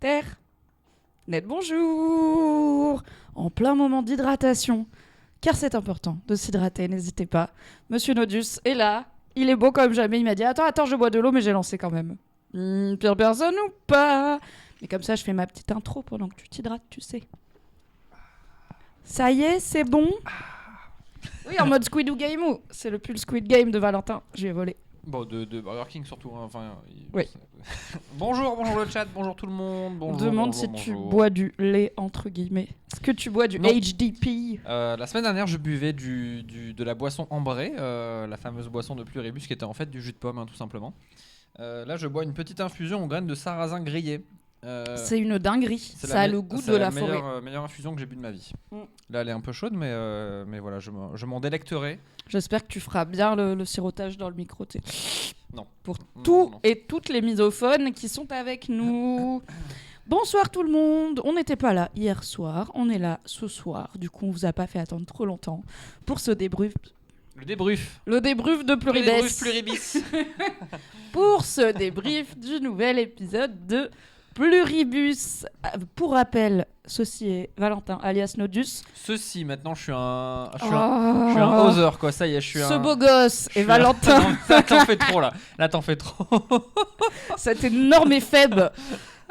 Terre. Net bonjour. En plein moment d'hydratation, car c'est important de s'hydrater, n'hésitez pas. Monsieur Nodus est là, il est beau comme jamais, il m'a dit attends, je bois de l'eau, mais j'ai lancé quand même. Pire personne ou pas? Mais comme ça, je fais ma petite intro pendant que tu t'hydrates, tu sais. Ça y est, c'est bon? Oui, en mode Squid ou Game, c'est le pull Squid Game de Valentin, je lui ai volé. Bon, de Burger King surtout. Hein. Enfin, Oui. bonjour le chat, bonjour tout le monde. On demande si tu bois du lait, entre guillemets. Est-ce que tu bois du Non. HDP? La semaine dernière, je buvais de la boisson ambrée, la fameuse boisson de Pluribus qui était en fait du jus de pomme, hein, tout simplement. Là, je bois une petite infusion aux graines de sarrasin grillé. C'est une dinguerie, ça a le goût de la forêt. C'est la meilleure infusion que j'ai bu de ma vie. Là, elle est un peu chaude, mais voilà, je m'en délecterai. J'espère que tu feras bien le sirotage dans le micro. Non. Pour Non. Et toutes les misophones qui sont avec nous. Bonsoir tout le monde. On n'était pas là hier soir, on est là ce soir. Du coup, on vous a pas fait attendre trop longtemps pour ce débrief. Le débrief. Le débrief de Pluribus. Le débrief Pluribus. Pour ce débrief du nouvel épisode de Pluribus. Pour rappel, ceci est Valentin alias Nodus. Ceci, maintenant je suis un oseur quoi, ça y est, je suis Ce beau gosse et Valentin. Là t'en fais trop là t'en fais trop. Cet énorme éphèbe,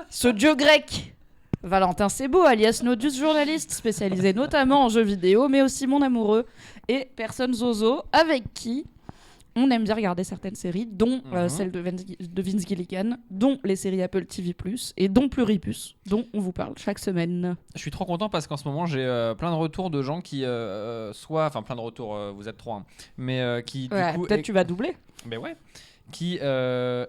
ce dieu grec. Valentin Sebo alias Nodus, journaliste spécialisé notamment en jeux vidéo, mais aussi mon amoureux et personne zozo avec qui on aime bien regarder certaines séries, dont celle de Vince Gilligan, dont les séries Apple TV+, et dont Pluribus, dont on vous parle chaque semaine. Je suis trop content parce qu'en ce moment j'ai plein de retours de gens qui enfin plein de retours, vous êtes trois, hein, mais qui du coup peut-être tu vas doubler. Mais ouais. Qui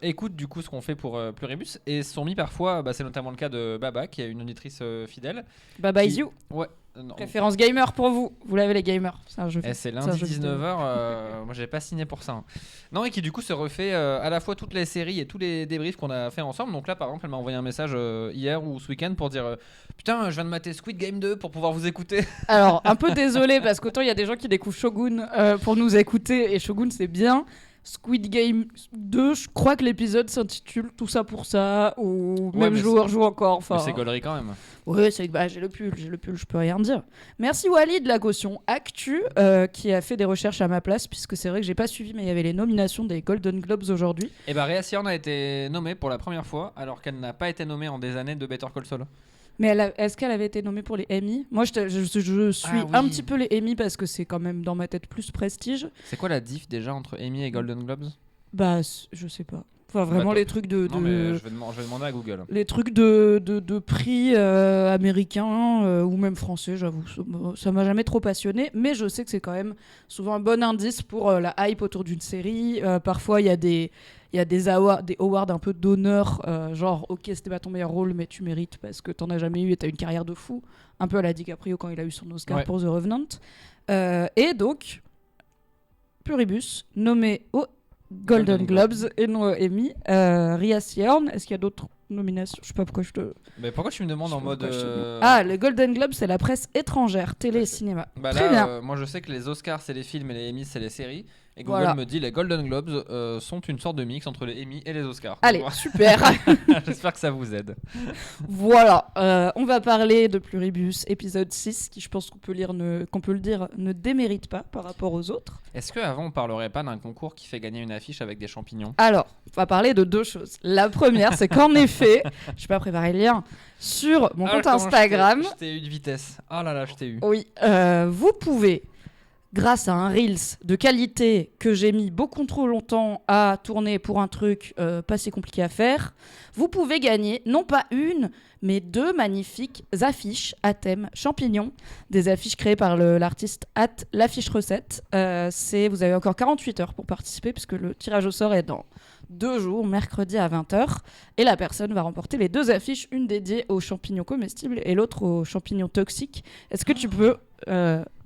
écoutent du coup ce qu'on fait pour Pluribus et se sont mis parfois, c'est notamment le cas de Baba qui est une auditrice fidèle. Baba is you. Ouais. Référence gamer pour vous. Vous l'avez les gamers. C'est un jeu. C'est lundi 19h. Moi j'avais pas signé pour ça. Hein. Non, et qui du coup se refait à la fois toutes les séries et tous les débriefs qu'on a fait ensemble. Donc là par exemple elle m'a envoyé un message hier ou ce week-end pour dire putain je viens de mater Squid Game 2 pour pouvoir vous écouter. Alors un peu désolé parce qu'autant il y a des gens qui découvrent Shogun pour nous écouter et Shogun c'est bien. Squid Game 2, je crois que l'épisode s'intitule Tout ça pour ça, ou même joueur joue encore. Mais c'est gaulerie quand même. Oui, j'ai le pull, je peux rien dire. Merci Wally de la caution Actu, qui a fait des recherches à ma place, puisque c'est vrai que j'ai pas suivi, mais il y avait les nominations des Golden Globes aujourd'hui. Et Rhea Seehorn a été nommée pour la première fois, alors qu'elle n'a pas été nommée en des années de Better Call Saul. Mais est-ce qu'elle avait été nommée pour les Emmy? Moi, je suis un petit peu les Emmy parce que c'est quand même dans ma tête plus prestige. C'est quoi la diff déjà entre Emmy et Golden Globes? Bah, je sais pas. Enfin, vraiment les trucs de... Non, mais je vais demander à Google. Les trucs de prix américains ou même français, j'avoue. Ça m'a jamais trop passionné, mais je sais que c'est quand même souvent un bon indice pour la hype autour d'une série. Parfois, il y a des awards un peu d'honneur, genre ok c'était pas ton meilleur rôle mais tu mérites parce que t'en as jamais eu et t'as une carrière de fou, un peu à la DiCaprio quand il a eu son Oscar pour The Revenant. Et donc Pluribus nommé au Golden Globes et non Emmy. Rhea Seehorn, est-ce qu'il y a d'autres nominations? Je sais pas pourquoi je te... Mais pourquoi tu me demandes en mode... les Golden Globes c'est la presse étrangère, télé et cinéma. Très bien. Moi je sais que les Oscars c'est les films et les Emmys c'est les séries. Et Google me dit les Golden Globes sont une sorte de mix entre les Emmy et les Oscars. Allez, super. J'espère que ça vous aide. Voilà, on va parler de Pluribus, épisode 6, qui je pense qu'on peut le dire ne démérite pas par rapport aux autres. Est-ce qu'avant on parlerait pas d'un concours qui fait gagner une affiche avec des champignons? Alors, on va parler de deux choses. La première, c'est qu'en effet, je n'ai pas préparé le lien, sur mon compte Instagram... Je t'ai eu de vitesse. Oh là là, je t'ai eu. Oui, vous pouvez... Grâce à un Reels de qualité que j'ai mis beaucoup trop longtemps à tourner pour un truc pas si compliqué à faire, vous pouvez gagner non pas une, mais deux magnifiques affiches à thème champignons. Des affiches créées par l'artiste l'affiche recette. Vous avez encore 48 heures pour participer puisque le tirage au sort est dans 2 jours, mercredi à 20h. Et la personne va remporter les deux affiches, une dédiée aux champignons comestibles et l'autre aux champignons toxiques. Est-ce que tu peux...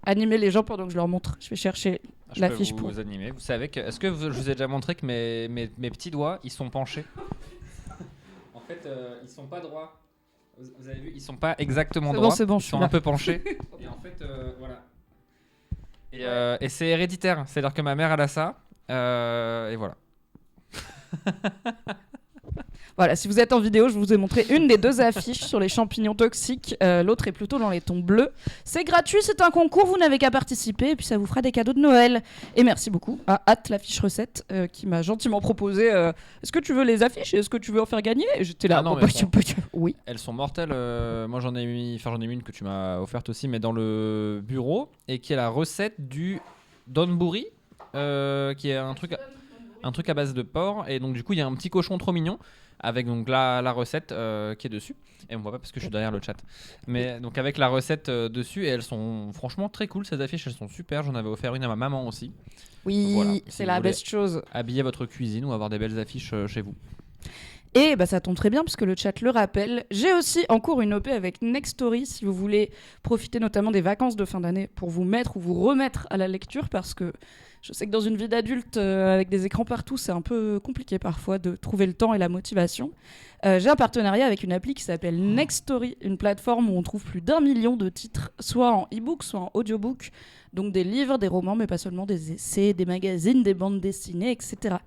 animer les gens pendant que je leur montre. Je vais chercher l'affiche pour vous animer. Vous savez que est-ce que je vous ai déjà montré que mes petits doigts ils sont penchés? En fait, ils sont pas droits. Vous avez vu, ils sont pas exactement droits. C'est bon, ils sont un peu penchés. Et en fait, voilà. Et c'est héréditaire. C'est-à-dire que ma mère elle a ça. Et voilà. Voilà, si vous êtes en vidéo, je vous ai montré une des 2 affiches sur les champignons toxiques. L'autre est plutôt dans les tons bleus. C'est gratuit, c'est un concours, vous n'avez qu'à participer et puis ça vous fera des cadeaux de Noël. Et merci beaucoup à la fiche recette qui m'a gentiment proposé est-ce que tu veux les affiches et est-ce que tu veux en faire gagner? Et j'étais là, Ah non, bon, mais oui. Elles sont mortelles. Moi j'en ai mis une que tu m'as offerte aussi, mais dans le bureau, et qui est la recette du donburi, qui est un truc à base de porc. Et donc du coup il y a un petit cochon trop mignon avec donc la recette qui est dessus. Et on voit pas parce que je suis derrière le chat. Mais donc avec la recette dessus, et elles sont franchement très cool ces affiches, elles sont super. J'en avais offert une à ma maman aussi. Oui, voilà, c'est la best chose. Habiller votre cuisine ou avoir des belles affiches chez vous. Et bah, ça tombe très bien puisque le chat le rappelle. J'ai aussi en cours une OP avec Nextory si vous voulez profiter notamment des vacances de fin d'année pour vous mettre ou vous remettre à la lecture, parce que je sais que dans une vie d'adulte avec des écrans partout, c'est un peu compliqué parfois de trouver le temps et la motivation. J'ai un partenariat avec une appli qui s'appelle Nextory, une plateforme où on trouve plus d'1 million de titres, soit en e-book, soit en audiobook. Donc des livres, des romans, mais pas seulement, des essais, des magazines, des bandes dessinées, etc.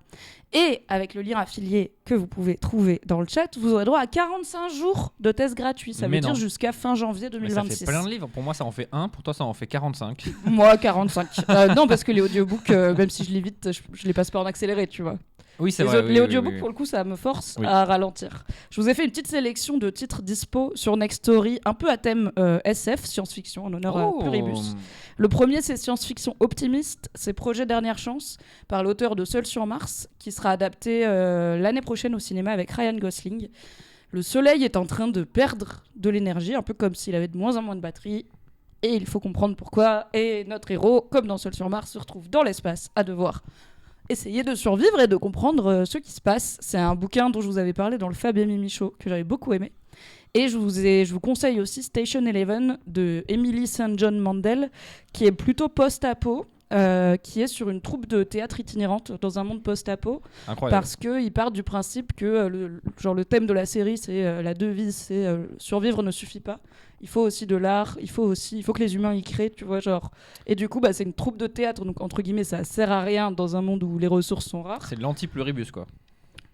Et avec le lien affilié que vous pouvez trouver dans le chat, vous aurez droit à 45 jours de test gratuit. Ça veut dire jusqu'à fin janvier 2026. Mais ça fait plein de livres. Pour moi, ça en fait 1. Pour toi, ça en fait 45. Moi, 45. Non, parce que les audiobooks, même si je lis vite, je les passe pas en accéléré, tu vois. Oui, c'est vrai. Les audiobooks, pour le coup, ça me force à ralentir. Je vous ai fait une petite sélection de titres dispo sur Nextory, un peu à thème SF, science-fiction, en honneur à Pluribus. Le premier, c'est Science-fiction optimiste. C'est Projet Dernière Chance, par l'auteur de Seul sur Mars, qui sera adapté l'année prochaine au cinéma avec Ryan Gosling. Le Soleil est en train de perdre de l'énergie, un peu comme s'il avait de moins en moins de batterie. Et il faut comprendre pourquoi. Et notre héros, comme dans Seul sur Mars, se retrouve dans l'espace à devoir essayer de survivre et de comprendre ce qui se passe. C'est un bouquin dont je vous avais parlé dans le Fab et Mimi Show, que j'avais beaucoup aimé. Et je vous conseille aussi Station Eleven de Emily St. John Mandel, qui est plutôt post-apo, qui est sur une troupe de théâtre itinérante dans un monde post-apo. Incroyable. Parce qu'ils partent du principe que le thème de la série, c'est la devise, c'est survivre ne suffit pas. Il faut aussi de l'art, il faut que les humains y créent, tu vois, genre. Et du coup, c'est une troupe de théâtre, donc entre guillemets, ça sert à rien dans un monde où les ressources sont rares. C'est de l'anti-pluribus, quoi.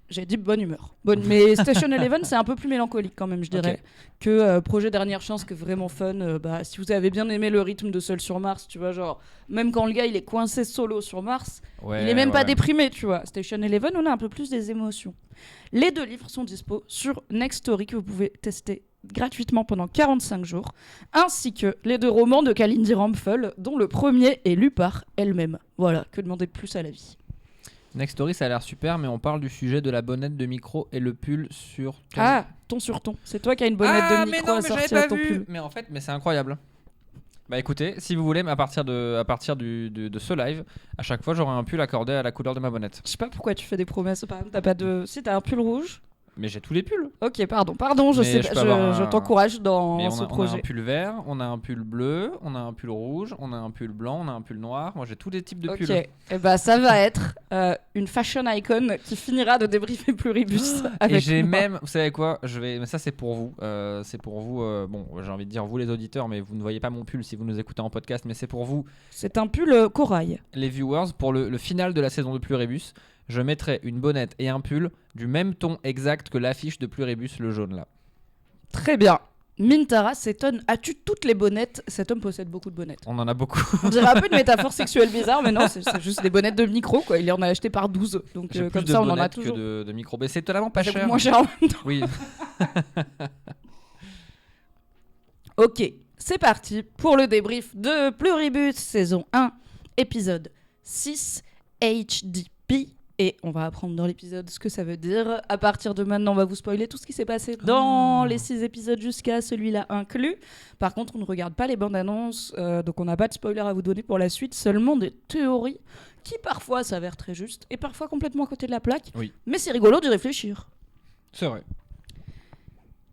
J'ai dit bonne humeur. Mais Station Eleven, c'est un peu plus mélancolique quand même, je dirais, que Projet Dernière Chance, que vraiment fun. Si vous avez bien aimé le rythme de Seul sur Mars, tu vois, genre, même quand le gars il est coincé solo sur Mars, il est même pas déprimé, tu vois. Station Eleven, on a un peu plus des émotions. Les 2 livres sont dispo sur Nextory, que vous pouvez tester gratuitement pendant 45 jours, ainsi que les 2 romans de Kalindi Rampfel, dont le premier est lu par elle-même. Voilà, que demander de plus à la vie. Nextory, ça a l'air super, mais on parle du sujet de la bonnette de micro et le pull sur ton... Ah, ton sur ton. C'est toi qui as une bonnette de micro à sortir à ton pull. Mais en fait, c'est incroyable. Bah écoutez, si vous voulez, à partir de ce live, à chaque fois, j'aurai un pull accordé à la couleur de ma bonnette. Je sais pas pourquoi tu fais des promesses. Par exemple, t'as pas de... Si, t'as un pull rouge. Mais j'ai tous les pulls. Ok, pardon, je t'encourage dans ce projet. On a un pull vert, on a un pull bleu, on a un pull rouge, on a un pull blanc, on a un pull noir. Moi, j'ai tous les types de pulls. Ok, et bah ça va être une fashion icon qui finira de débriefer Pluribus avec et j'ai moi. même, vous savez quoi, mais ça c'est pour vous. Bon, j'ai envie de dire vous les auditeurs, mais vous ne voyez pas mon pull si vous nous écoutez en podcast, mais c'est pour vous. C'est un pull corail. Les viewers, pour le final de la saison de Pluribus. Je mettrai une bonnette et un pull du même ton exact que l'affiche de Pluribus, le jaune là. Très bien. Mintara s'étonne. As-tu toutes les bonnettes? Cet homme possède beaucoup de bonnettes. On en a beaucoup. On dirait un peu une métaphore sexuelle bizarre, mais non, c'est juste des bonnettes de micro, quoi. Il en a acheté par 12. Donc comme ça, on en a toujours. Que de micro. Mais c'est totalement pas cher. Moins cher en même temps. Oui. Ok, c'est parti pour le débrief de Pluribus, saison 1, épisode 6, HDP. Et on va apprendre dans l'épisode ce que ça veut dire. À partir de maintenant, on va vous spoiler tout ce qui s'est passé dans les 6 épisodes jusqu'à celui-là inclus. Par contre, on ne regarde pas les bandes annonces, donc on n'a pas de spoiler à vous donner pour la suite, seulement des théories qui parfois s'avèrent très justes et parfois complètement à côté de la plaque. Oui. Mais c'est rigolo d'y réfléchir. C'est vrai.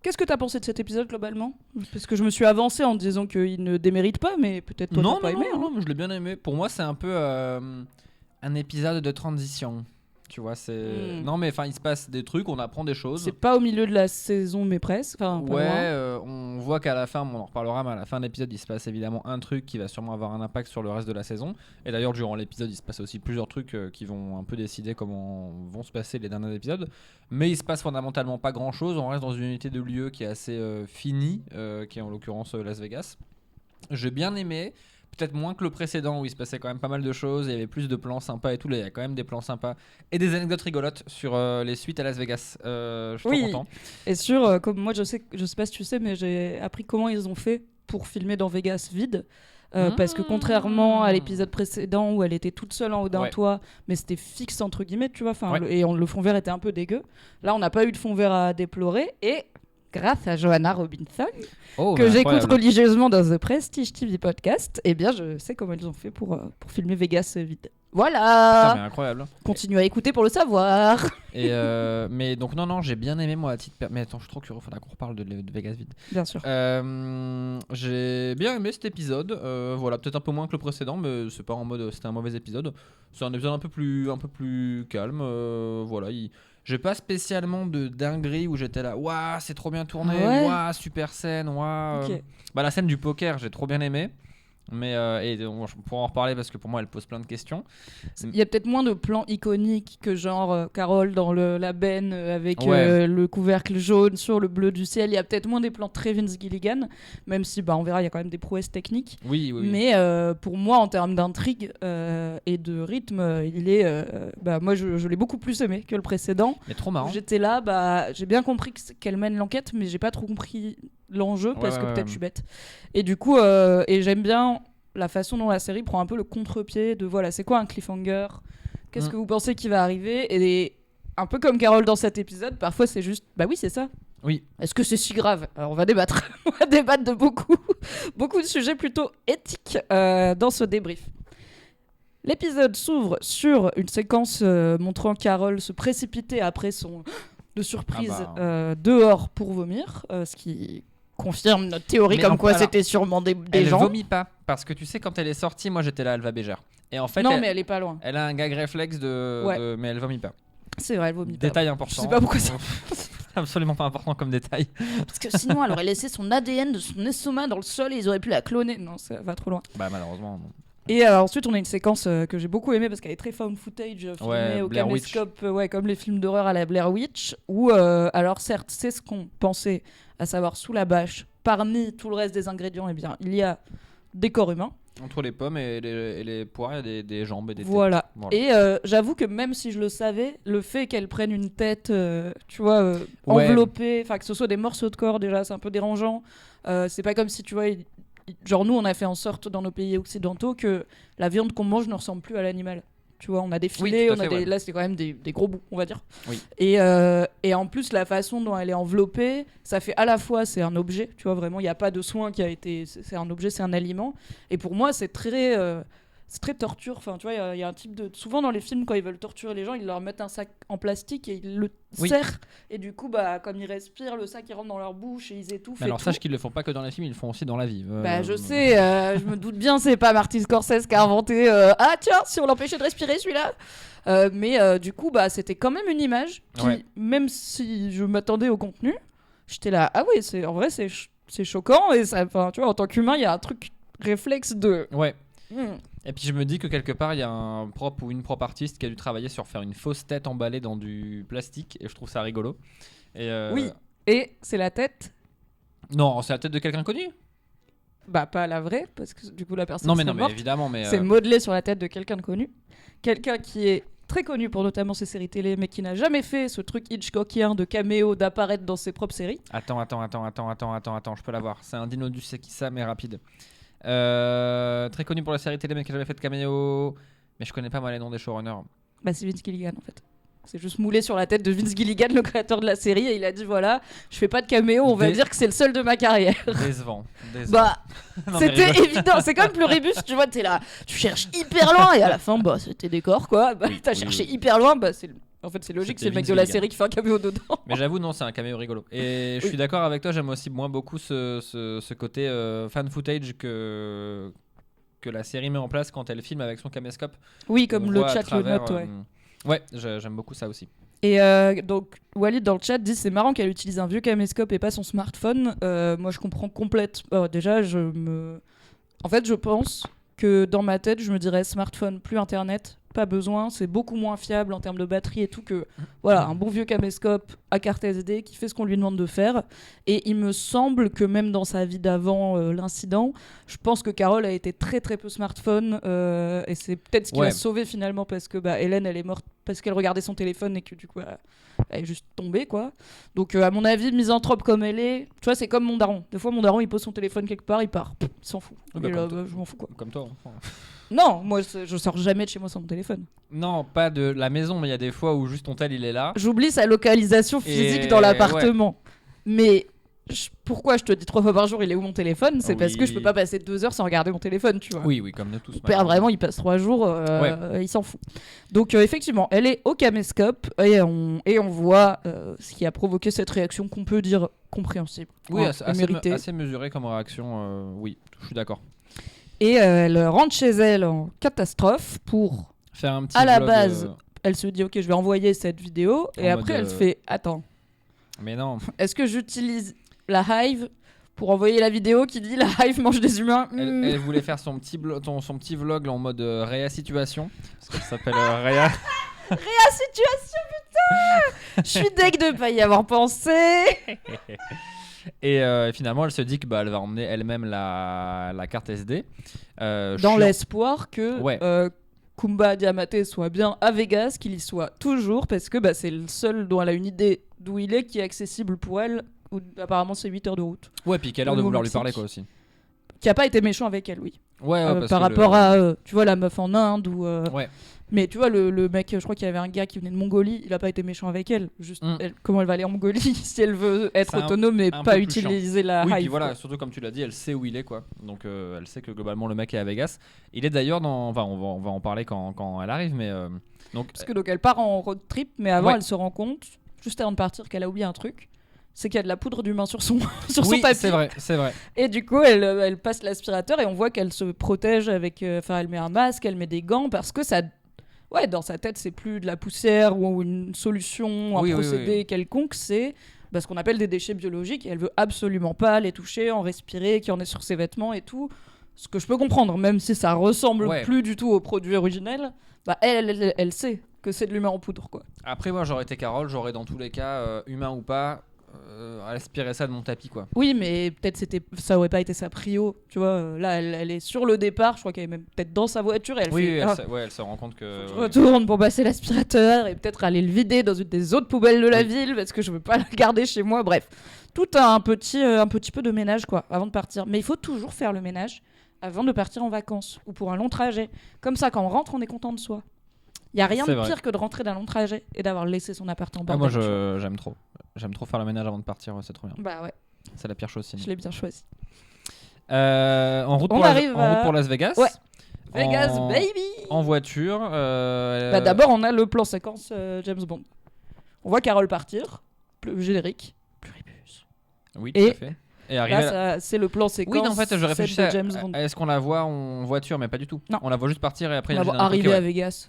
Qu'est-ce que t'as pensé de cet épisode globalement? Parce que je me suis avancé en disant qu'il ne démérite pas, mais peut-être toi t'as pas aimé. Non, je l'ai bien aimé. Pour moi, c'est un peu un épisode de transition. Tu vois, c'est... Non, mais il se passe des trucs, on apprend des choses. C'est pas au milieu de la saison, mais presque. Enfin, ouais, on voit qu'à la fin, on en reparlera, mais à la fin de l'épisode, il se passe évidemment un truc qui va sûrement avoir un impact sur le reste de la saison. Et d'ailleurs, durant l'épisode, il se passe aussi plusieurs trucs qui vont un peu décider comment vont se passer les derniers épisodes. Mais il se passe fondamentalement pas grand chose. On reste dans une unité de lieu qui est assez finie, qui est en l'occurrence Las Vegas. J'ai bien aimé. Peut-être moins que le précédent où il se passait quand même pas mal de choses, il y avait plus de plans sympas et tout, là il y a quand même des plans sympas et des anecdotes rigolotes sur les suites à Las Vegas. Je suis trop content. Et comme moi je sais pas si tu sais, mais j'ai appris comment ils ont fait pour filmer dans Vegas vide. Parce que contrairement à l'épisode précédent où elle était toute seule en haut d'un toit, mais c'était fixe entre guillemets, tu vois, le fond vert était un peu dégueu. Là on n'a pas eu de fond vert à déplorer et grâce à Joanna Robinson, que j'écoute religieusement dans The Prestige TV Podcast, eh bien, je sais comment ils ont fait pour filmer Vegas vide. Voilà. Putain, mais incroyable. Continue à écouter pour le savoir. Et mais donc non, j'ai bien aimé moi à titre. Mais attends, je suis trop curieux, faudra qu'on reparle de Vegas vide. Bien sûr. J'ai bien aimé cet épisode. Voilà, peut-être un peu moins que le précédent, mais c'est pas en mode c'était un mauvais épisode. C'est un épisode un peu plus calme. Voilà, j'ai pas spécialement de dinguerie où j'étais là, waouh, c'est trop bien tourné, waouh, super scène, waouh. Okay. La scène du poker, j'ai trop bien aimé. Mais je pourrais en reparler parce que pour moi elle pose plein de questions. Il y a peut-être moins de plans iconiques que genre Carole dans la benne avec le couvercle jaune sur le bleu du ciel. Il y a peut-être moins des plans très Vince Gilligan, même si on verra, il y a quand même des prouesses techniques. Oui. Mais pour moi en termes d'intrigue et de rythme, il est moi je l'ai beaucoup plus aimé que le précédent. Mais trop marrant. J'étais là, j'ai bien compris qu'elle mène l'enquête, mais j'ai pas trop compris l'enjeu parce que peut-être je suis bête. Et du coup et j'aime bien la façon dont la série prend un peu le contre-pied de voilà, c'est quoi un cliffhanger, qu'est-ce que vous pensez qui va arriver, et un peu comme Carole dans cet épisode, parfois c'est juste oui c'est ça. Oui. Est-ce que c'est si grave? Alors on va débattre. On va débattre de beaucoup de sujets plutôt éthiques dans ce débrief. L'épisode s'ouvre sur une séquence montrant Carole se précipiter après de surprise dehors pour vomir, ce qui confirme notre théorie c'était sûrement des gens. Elle vomit pas parce que tu sais quand elle est sortie, moi j'étais là, elle va bégère. Et en fait mais elle est pas loin. Elle a un gag réflexe mais elle vomit pas. C'est vrai, elle vomit pas. Détail important. Je sais pas pourquoi ça. Absolument pas important comme détail. Parce que sinon elle aurait laissé son ADN de son estomac dans le sol et ils auraient pu la cloner. Non, ça va trop loin. Malheureusement. Non. Et ensuite on a une séquence que j'ai beaucoup aimée parce qu'elle est très found footage filmée au caméscope comme les films d'horreur à la Blair Witch, où alors certes c'est ce qu'on pensait, à savoir sous la bâche parmi tout le reste des ingrédients, eh bien il y a des corps humains. Entre les pommes et les poires, il y a des jambes et des têtes. Voilà. Et j'avoue que même si je le savais, le fait qu'elle prenne une tête tu vois enveloppée, enfin que ce soit des morceaux de corps, déjà c'est un peu dérangeant. C'est pas comme si tu vois genre nous on a fait en sorte dans nos pays occidentaux que la viande qu'on mange ne ressemble plus à l'animal. Tu vois, on a des filets, là c'est quand même des gros bouts, on va dire. Oui. Et en plus la façon dont elle est enveloppée, ça fait à la fois c'est un objet, tu vois, vraiment il n'y a pas de soin qui a été, c'est un objet, c'est un aliment. Et pour moi c'est très torture. Enfin, tu vois, il y a un type de. Souvent dans les films, quand ils veulent torturer les gens, ils leur mettent un sac en plastique et ils le serrent. Et du coup, comme ils respirent, le sac il rentre dans leur bouche et ils étouffent. Mais alors, sache qu'ils le font pas que dans les films, ils le font aussi dans la vie. Je sais, je me doute bien, c'est pas Martin Scorsese qui a inventé. Ah, tiens, si on l'empêchait de respirer celui-là. Mais du coup, c'était quand même une image qui, même si je m'attendais au contenu, j'étais là. Ah oui, en vrai, c'est choquant. Et ça, tu vois, en tant qu'humain, il y a un truc réflexe de. Ouais. Et puis je me dis que quelque part il y a un prop ou une prop artiste qui a dû travailler sur faire une fausse tête emballée dans du plastique et je trouve ça rigolo. Et Oui, et c'est la tête. Non, c'est la tête de quelqu'un connu. Pas la vraie parce que du coup la personne. Non mais morte. évidemment c'est modelé sur la tête de quelqu'un de connu, quelqu'un qui est très connu pour notamment ses séries télé mais qui n'a jamais fait ce truc Hitchcockien de caméo d'apparaître dans ses propres séries. Attends, je peux l'avoir. C'est un dino du Sekissa mais rapide. Très connu pour la série télé mais qui a jamais fait de caméo. Mais je connais pas mal les noms des showrunners. C'est Vince Gilligan en fait. C'est juste moulé sur la tête de Vince Gilligan, le créateur de la série, et il a dit voilà, je fais pas de caméo, on va dire que c'est le seul de ma carrière. Décevant. Non, c'était évident, c'est comme Pluribus, tu vois, t'es là, tu cherches hyper loin et à la fin c'était décor quoi. T'as cherché hyper loin, en fait, c'est logique, c'est le mec de la série qui fait un caméo dedans. Mais j'avoue, non, c'est un caméo rigolo. Et je suis d'accord avec toi, j'aime aussi beaucoup ce côté fan footage que la série met en place quand elle filme avec son caméscope. Oui, comme le chat le note, Ouais, j'aime beaucoup ça aussi. Et donc Walid dans le chat dit c'est marrant qu'elle utilise un vieux caméscope et pas son smartphone. Moi je comprends complètement. Déjà en fait je pense que dans ma tête je me dirais smartphone plus internet, pas besoin, c'est beaucoup moins fiable en termes de batterie et tout que voilà un bon vieux caméscope à carte SD qui fait ce qu'on lui demande de faire. Et il me semble que même dans sa vie d'avant l'incident, je pense que Carole a été très très peu smartphone et c'est peut-être ce qui l'a sauvé finalement parce que Hélène elle est morte parce qu'elle regardait son téléphone et que du coup elle est juste tombée quoi. Donc à mon avis misanthrope comme elle est, tu vois c'est comme mon daron. Des fois mon daron il pose son téléphone quelque part, il part, il s'en fout. Et là, je m'en fous quoi. Comme toi. Enfin. Non, moi je sors jamais de chez moi sans mon téléphone. Non, pas de la maison, mais il y a des fois où juste ton tel il est là. J'oublie sa localisation physique dans l'appartement. Mais pourquoi je te dis 3 fois par jour il est où mon téléphone? C'est parce que je peux pas passer 2 heures sans regarder mon téléphone, tu vois. Oui, comme nous tous. Père vraiment il passe 3 jours, il s'en fout. Donc effectivement, elle est au caméscope et on voit ce qui a provoqué cette réaction qu'on peut dire compréhensible. Oui, assez mesurée comme réaction, oui, je suis d'accord. Et elle rentre chez elle en catastrophe pour faire un petit à la vlog, base, elle se dit ok je vais envoyer cette vidéo et après elle se fait attends. Mais non. Est-ce que j'utilise la Hive pour envoyer la vidéo qui dit la Hive mange des humains? Elle voulait faire son petit vlog en mode Réa Situation. Parce qu'elle s'appelle Réa. Réa Situation, putain. Je suis deg de pas y avoir pensé. Et finalement, elle se dit que elle va emmener elle-même la carte SD. Dans l'espoir que Kumba Diamate soit bien à Vegas, qu'il y soit toujours, parce que c'est le seul dont elle a une idée d'où il est qui est accessible pour elle. Où, apparemment, c'est 8 heures de route. Ouais, puis qui a l'air de vouloir lui parler quoi aussi. Qui a pas été méchant avec elle, oui. Ouais, parce par rapport à, tu vois, la meuf en Inde ou. Ouais. Mais tu vois, le mec, je crois qu'il y avait un gars qui venait de Mongolie, il a pas été méchant avec elle. Juste, comment elle va aller en Mongolie si elle veut être autonome et pas utiliser la Hive. Oui, puis voilà, surtout comme tu l'as dit, elle sait où il est quoi. Donc elle sait que globalement le mec est à Vegas. Il est d'ailleurs dans. Enfin, on va en parler quand elle arrive, mais. Parce que donc elle part en road trip, mais avant elle se rend compte, juste avant de partir, qu'elle a oublié un truc. C'est qu'il y a de la poudre d'humain sur son tapis. Oui, c'est vrai. Et du coup, elle passe l'aspirateur et on voit qu'elle se protège avec. Enfin, elle met un masque, elle met des gants parce que ça. Ouais, dans sa tête, c'est plus de la poussière ou une solution, un procédé quelconque, c'est ce qu'on appelle des déchets biologiques et elle veut absolument pas les toucher, en respirer, qu'il y en ait sur ses vêtements et tout. Ce que je peux comprendre, même si ça ressemble plus du tout au produit originel, elle sait que c'est de l'humain en poudre, quoi. Après, moi, j'aurais été Carole, j'aurais dans tous les cas, humain ou pas, aspiré ça de mon tapis, quoi. Oui, mais peut-être ça aurait pas été sa prio, tu vois. Là, elle est sur le départ, je crois qu'elle est même peut-être dans sa voiture. Et elle se rend compte que. Je retourne pour passer l'aspirateur et peut-être aller le vider dans une des autres poubelles de la ville parce que je veux pas le garder chez moi. Bref, tout un petit peu de ménage, quoi, avant de partir. Mais il faut toujours faire le ménage avant de partir en vacances ou pour un long trajet. Comme ça, quand on rentre, on est content de soi. Il y a rien de pire que de rentrer d'un long trajet et d'avoir laissé son appart en bas. Moi, j'aime trop. J'aime trop faire le ménage avant de partir, c'est trop bien. Bah ouais. C'est la pire chose sinon. Je l'ai bien choisi. En route pour Las Vegas. Ouais. Vegas, baby. En voiture. D'abord, on a le plan séquence James Bond. On voit Carole partir. Générique. Pluribus. Oui, tout à fait. Et là, c'est le plan séquence. Oui, en fait, je réfléchissais James Bond. Est-ce qu'on la voit en voiture, mais pas du tout. Non. On la voit juste partir et après on la voit arriver à Vegas.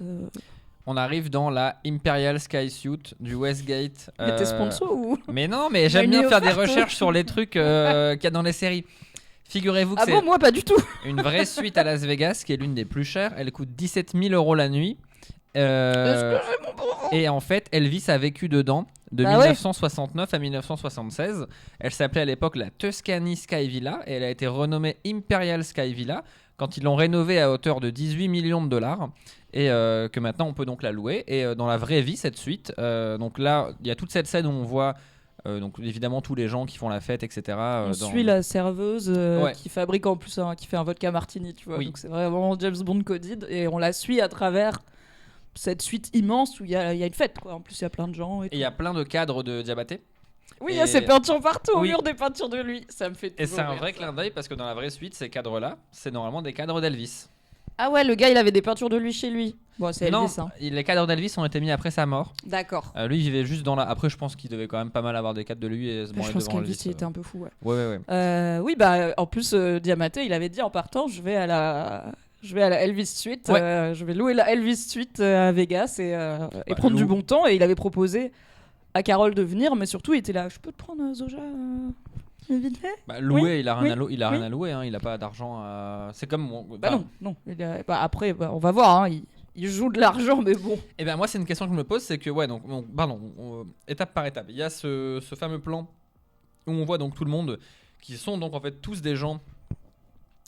On arrive dans la Imperial Sky Suit du Westgate. Mais t'es sponsor ou? Mais non, mais j'aime bien faire des recherches sur les trucs qu'il y a dans les séries. Figurez-vous que c'est moi pas du tout. Une vraie suite à Las Vegas qui est l'une des plus chères. Elle coûte 17 000 € la nuit. Est-ce que j'ai mon bonbon? Et en fait, Elvis a vécu dedans de 1969 à 1976. Elle s'appelait à l'époque la Tuscany Sky Villa et elle a été renommée Imperial Sky Villa quand ils l'ont rénovée à hauteur de 18 millions de dollars et que maintenant on peut donc la louer. Et dans la vraie vie, cette suite, donc là, il y a toute cette scène où on voit donc évidemment tous les gens qui font la fête, etc. On suit la serveuse qui fabrique en plus qui fait un vodka martini, tu vois. Donc c'est vraiment James Bond coded et on la suit à travers cette suite immense où il y a une fête, quoi. En plus, il y a plein de gens. Et il y a plein de cadres de Diabaté. Oui, il y a ces peintures partout au mur, des peintures de lui. Ça me fait toujours Et c'est un rire, vrai clin d'œil parce que dans la vraie suite, ces cadres-là, c'est normalement des cadres d'Elvis. Ah ouais, le gars, il avait des peintures de lui chez lui. Bon, c'est Elvis. Non, les cadres d'Elvis ont été mis après sa mort. D'accord. Lui, il vivait juste dans la. Après, je pense qu'il devait quand même pas mal avoir des cadres de lui et se branler devant Elvis. Je pense qu'Elvis, il était un peu fou, ouais. Oui, en plus, Diamaté, il avait dit en partant, je je vais à la Elvis Suite, Ouais. je vais louer la Elvis Suite à Vegas et prendre du bon temps. Et il avait proposé à Carole de venir, mais surtout il était là, je peux te prendre Zoja vite fait. Bah, louer, Oui, il a rien, oui, rien oui. à louer, hein, il a pas d'argent à... C'est comme... Bah non. Après, on va voir, hein, il joue de l'argent, mais bon. Et ben moi, c'est une question que je me pose, c'est que, étape par étape, il y a ce fameux plan où on voit donc tout le monde qui sont donc en fait tous des gens,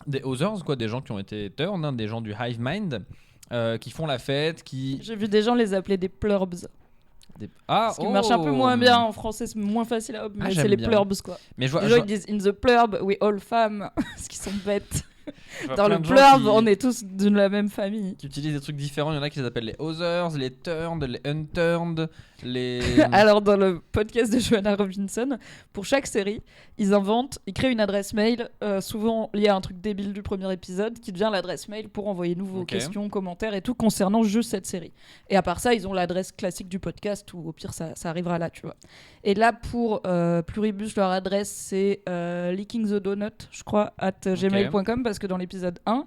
des Others, quoi, des gens qui ont été turn, hein, des gens du Hive Mind, qui font la fête, qui... J'ai vu des gens les appeler des plurbs. Ah, Ce qui marche un peu moins bien en français, c'est moins facile à hop, mais j'aime c'est les bien. plurbs quoi. Mais je vois, Les gens ils disent in the plurb, we all femmes, parce qu'ils sont bêtes. je vois Dans plein le de gens plurb, on est tous de la même famille. qui utilisent des trucs différents. Il y en a qui les appellent les Others, les Turned, les Unturned, les... Alors dans le podcast de Joanna Robinson, pour chaque série, ils créent une adresse mail, souvent liée à un truc débile du premier épisode, qui devient l'adresse mail pour envoyer nouveaux Ok. questions, commentaires et tout concernant juste cette série. Et à part ça, ils ont l'adresse classique du podcast, ou au pire ça arrivera là, tu vois. Et là pour Pluribus, leur adresse c'est leaking the donut, je crois, @gmail.com, parce que dans l'épisode 1,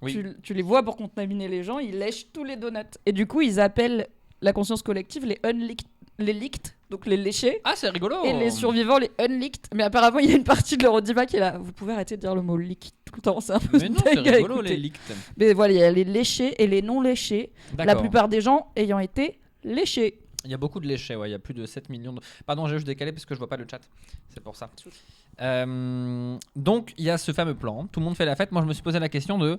Oui. tu les vois pour contaminer les gens, ils lèchent tous les donuts. Et du coup, ils appellent la conscience collective les unleaked, les leaked, donc les léchés. Ah, c'est rigolo. Et les survivants, les unleaked. Mais apparemment, il y a une partie de l'Eurodiva qui est là. Vous pouvez arrêter de dire le mot leak tout le temps, c'est un peu Mais non, c'est dingue à rigolo, écouter. les leaked. Mais voilà, il y a les léchés et les non léchés. La D'accord. plupart des gens ayant été léchés. Il y a beaucoup de léchés, ouais. Il y a plus de 7 millions de... Pardon, j'ai juste décalé parce que je vois pas le chat. C'est pour ça. Donc, il y a ce fameux plan. Tout le monde fait la fête. Moi, je me suis posé la question de...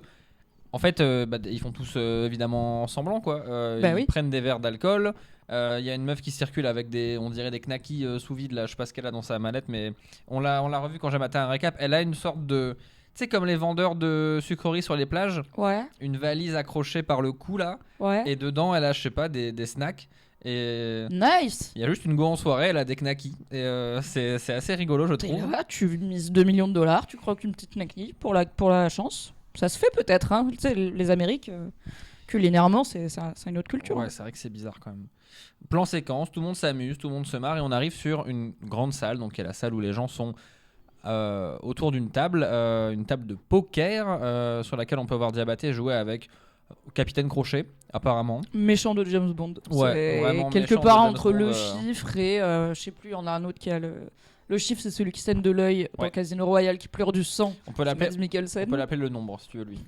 En fait, ils font tous évidemment semblant, quoi. Ils Oui. prennent des verres d'alcool. Il y a une meuf qui circule avec on dirait des knackis sous vide, là. Je sais pas ce qu'elle a dans sa mallette, mais on l'a revu quand j'ai maté un récap. Elle a une sorte de... Tu sais, comme les vendeurs de sucreries sur les plages. Ouais, Une valise accrochée par le cou, là. ouais. Et dedans, elle a, je sais pas, des snacks. Et... Nice. Il y a juste une go en soirée, elle a des knackis. Et c'est assez rigolo, je T'es trouve. là, tu mises 2 millions de dollars, tu crois qu'une petite knacky pour la chance. Ça se fait peut-être, hein. Tu sais, les Amériques, culinairement, c'est une autre culture. Ouais, c'est vrai que c'est bizarre quand même. Plan séquence, tout le monde s'amuse, tout le monde se marre et on arrive sur une grande salle, donc il y a la salle où les gens sont autour d'une table de poker sur laquelle on peut voir Diabaté jouer avec Capitaine Crochet, apparemment. Méchant de James Bond. Ouais, C'est vraiment quelque méchant de part James entre Bond, le chiffre et je sais plus, il y en a un autre qui a le chiffre, c'est celui qui saigne de l'œil dans Ouais. Casino Royale qui pleure du sang. On peut C'est l'appeler Mads Mikkelsen. le nombre si tu veux lui.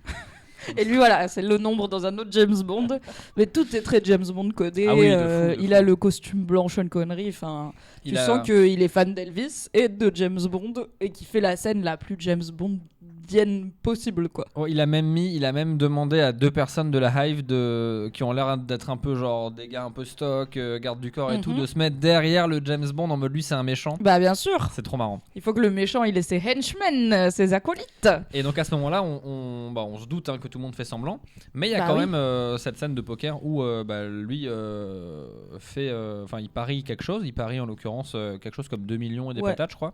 Et lui, voilà, c'est le nombre dans un autre James Bond. Mais tout est très James Bond codé. Ah oui, de fou. Il a le costume blanc Sean Connery. Enfin, tu sens qu'il est fan d'Elvis et de James Bond et qui fait la scène la plus James Bondienne possible, quoi. Oh, il a même demandé à 2 personnes de la Hive qui ont l'air d'être un peu genre des gars un peu stock, garde du corps et tout, de se mettre derrière le James Bond en mode lui c'est un méchant. Bah bien sûr. C'est trop marrant. Il faut que le méchant il ait ses henchmen, ses acolytes. Et donc à ce moment-là, on se doute que tout le monde fait semblant, mais il y a Bah quand oui. même cette scène de poker où lui fait, il parie quelque chose. Il parie en l'occurrence quelque chose comme 2 millions et des Ouais. patates, je crois.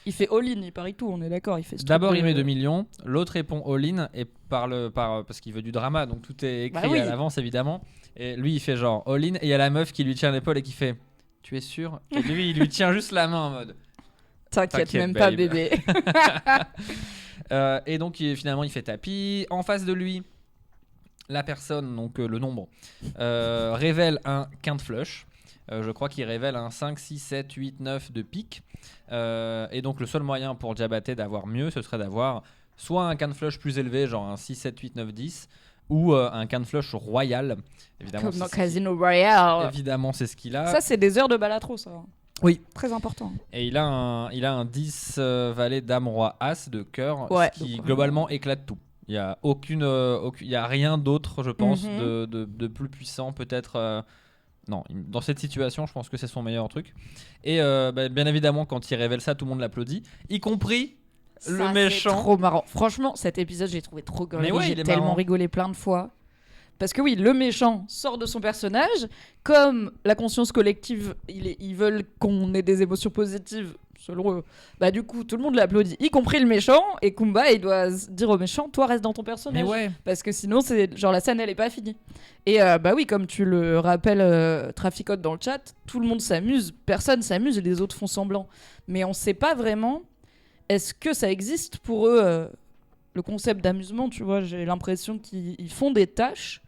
Il fait all-in, il parie tout, on est d'accord. Il fait ce D'abord truc il de- met 2 millions, l'autre répond all-in et parce qu'il veut du drama, donc tout est écrit Bah oui. à l'avance évidemment. Et lui il fait genre all-in et il y a la meuf qui lui tient l'épaule et qui fait tu es sûr? Et lui il lui tient juste la main en mode. T'inquiète même babe. pas, bébé. Et donc finalement il fait tapis. En face de lui, la personne, donc le nombre, révèle un quinte flush. Je crois qu'il révèle un 5, 6, 7, 8, 9 de pique. Et donc le seul moyen pour Diabaté d'avoir mieux, ce serait d'avoir soit un quinte flush plus élevé, genre un 6, 7, 8, 9, 10, ou un quinte flush royal. Évidemment, Comme dans c'est Casino Royale. évidemment, c'est ce qu'il a. Ça, c'est des heures de balatro, ça. Oui. Très important. Et il a un 10 valet dame roi as de cœur, Ouais. ce qui Donc, globalement éclate tout. Il y a il y a rien d'autre, je pense, Mhm. de plus puissant peut-être. Non, dans cette situation, je pense que c'est son meilleur truc. Et bien évidemment, quand il révèle ça, tout le monde l'applaudit, y compris le Ça, méchant. C'est trop marrant. Franchement, cet épisode, j'ai trouvé trop rigolo. Mais ouais, il J'ai est tellement marrant. rigolé plein de fois. Parce que oui, le méchant sort de son personnage. Comme la conscience collective, ils veulent qu'on ait des émotions positives, selon eux. Bah du coup, tout le monde l'applaudit, y compris le méchant. Et Kumba, il doit dire au méchant, toi reste dans ton personnage. Mais ouais. Parce que sinon, c'est genre la scène, elle est pas finie. Et bah oui, comme tu le rappelles, Traficote dans le chat, tout le monde s'amuse. Personne s'amuse et les autres font semblant. Mais on sait pas vraiment, est-ce que ça existe pour eux le concept d'amusement, tu vois. J'ai l'impression qu'ils font des tâches,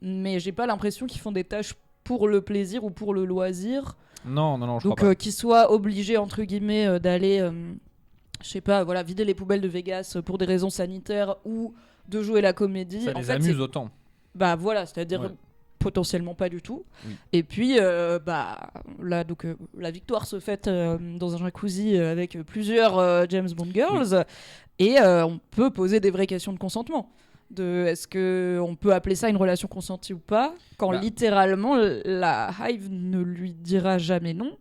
mais j'ai pas l'impression qu'ils font des tâches pour le plaisir ou pour le loisir. Non, je crois Donc pas. qu'ils soient obligés, entre guillemets, d'aller, je sais pas, voilà, vider les poubelles de Vegas pour des raisons sanitaires ou de jouer la comédie. Ça En les fait, amuse autant. bah voilà, c'est-à-dire Ouais. potentiellement pas du tout. Oui. Et puis, bah là, donc la victoire se fête dans un jacuzzi avec plusieurs James Bond girls. Et on peut poser des vraies questions de consentement. Est-ce qu'on peut appeler ça une relation consentie ou pas, quand Bah. littéralement la Hive ne lui dira jamais non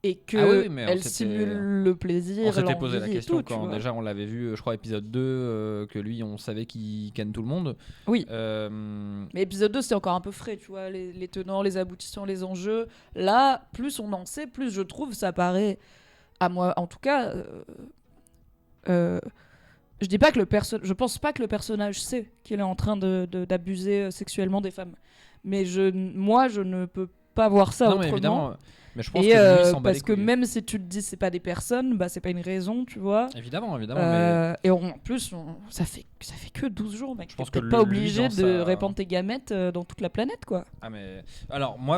et que Ah oui, mais on elle s'était- simule le plaisir, On s'était posé la l'envie et question tout, tu quand vois. déjà on l'avait vu, je crois, épisode 2, que lui, on savait qu'il canne tout le monde. Oui. Euh, Mais épisode 2, c'est encore un peu frais, tu vois, les tenants, les aboutissants, les enjeux. Là, plus on en sait, plus je trouve ça paraît, à moi en tout cas, je dis pas que je pense pas que le personnage sait qu'il est en train d'abuser sexuellement des femmes. Mais moi, je ne peux pas voir ça non, mais autrement. évidemment. Mais je pense Et que lui s'en bat les parce que couilles. même si tu te dis c'est pas des personnes, bah c'est pas une raison, tu vois. Évidemment, mais Et en plus, ça fait que 12 jours, mec. Je pense T'es que pas lui, obligé dans de sa- répandre tes gamètes dans toute la planète, quoi. Ah mais alors moi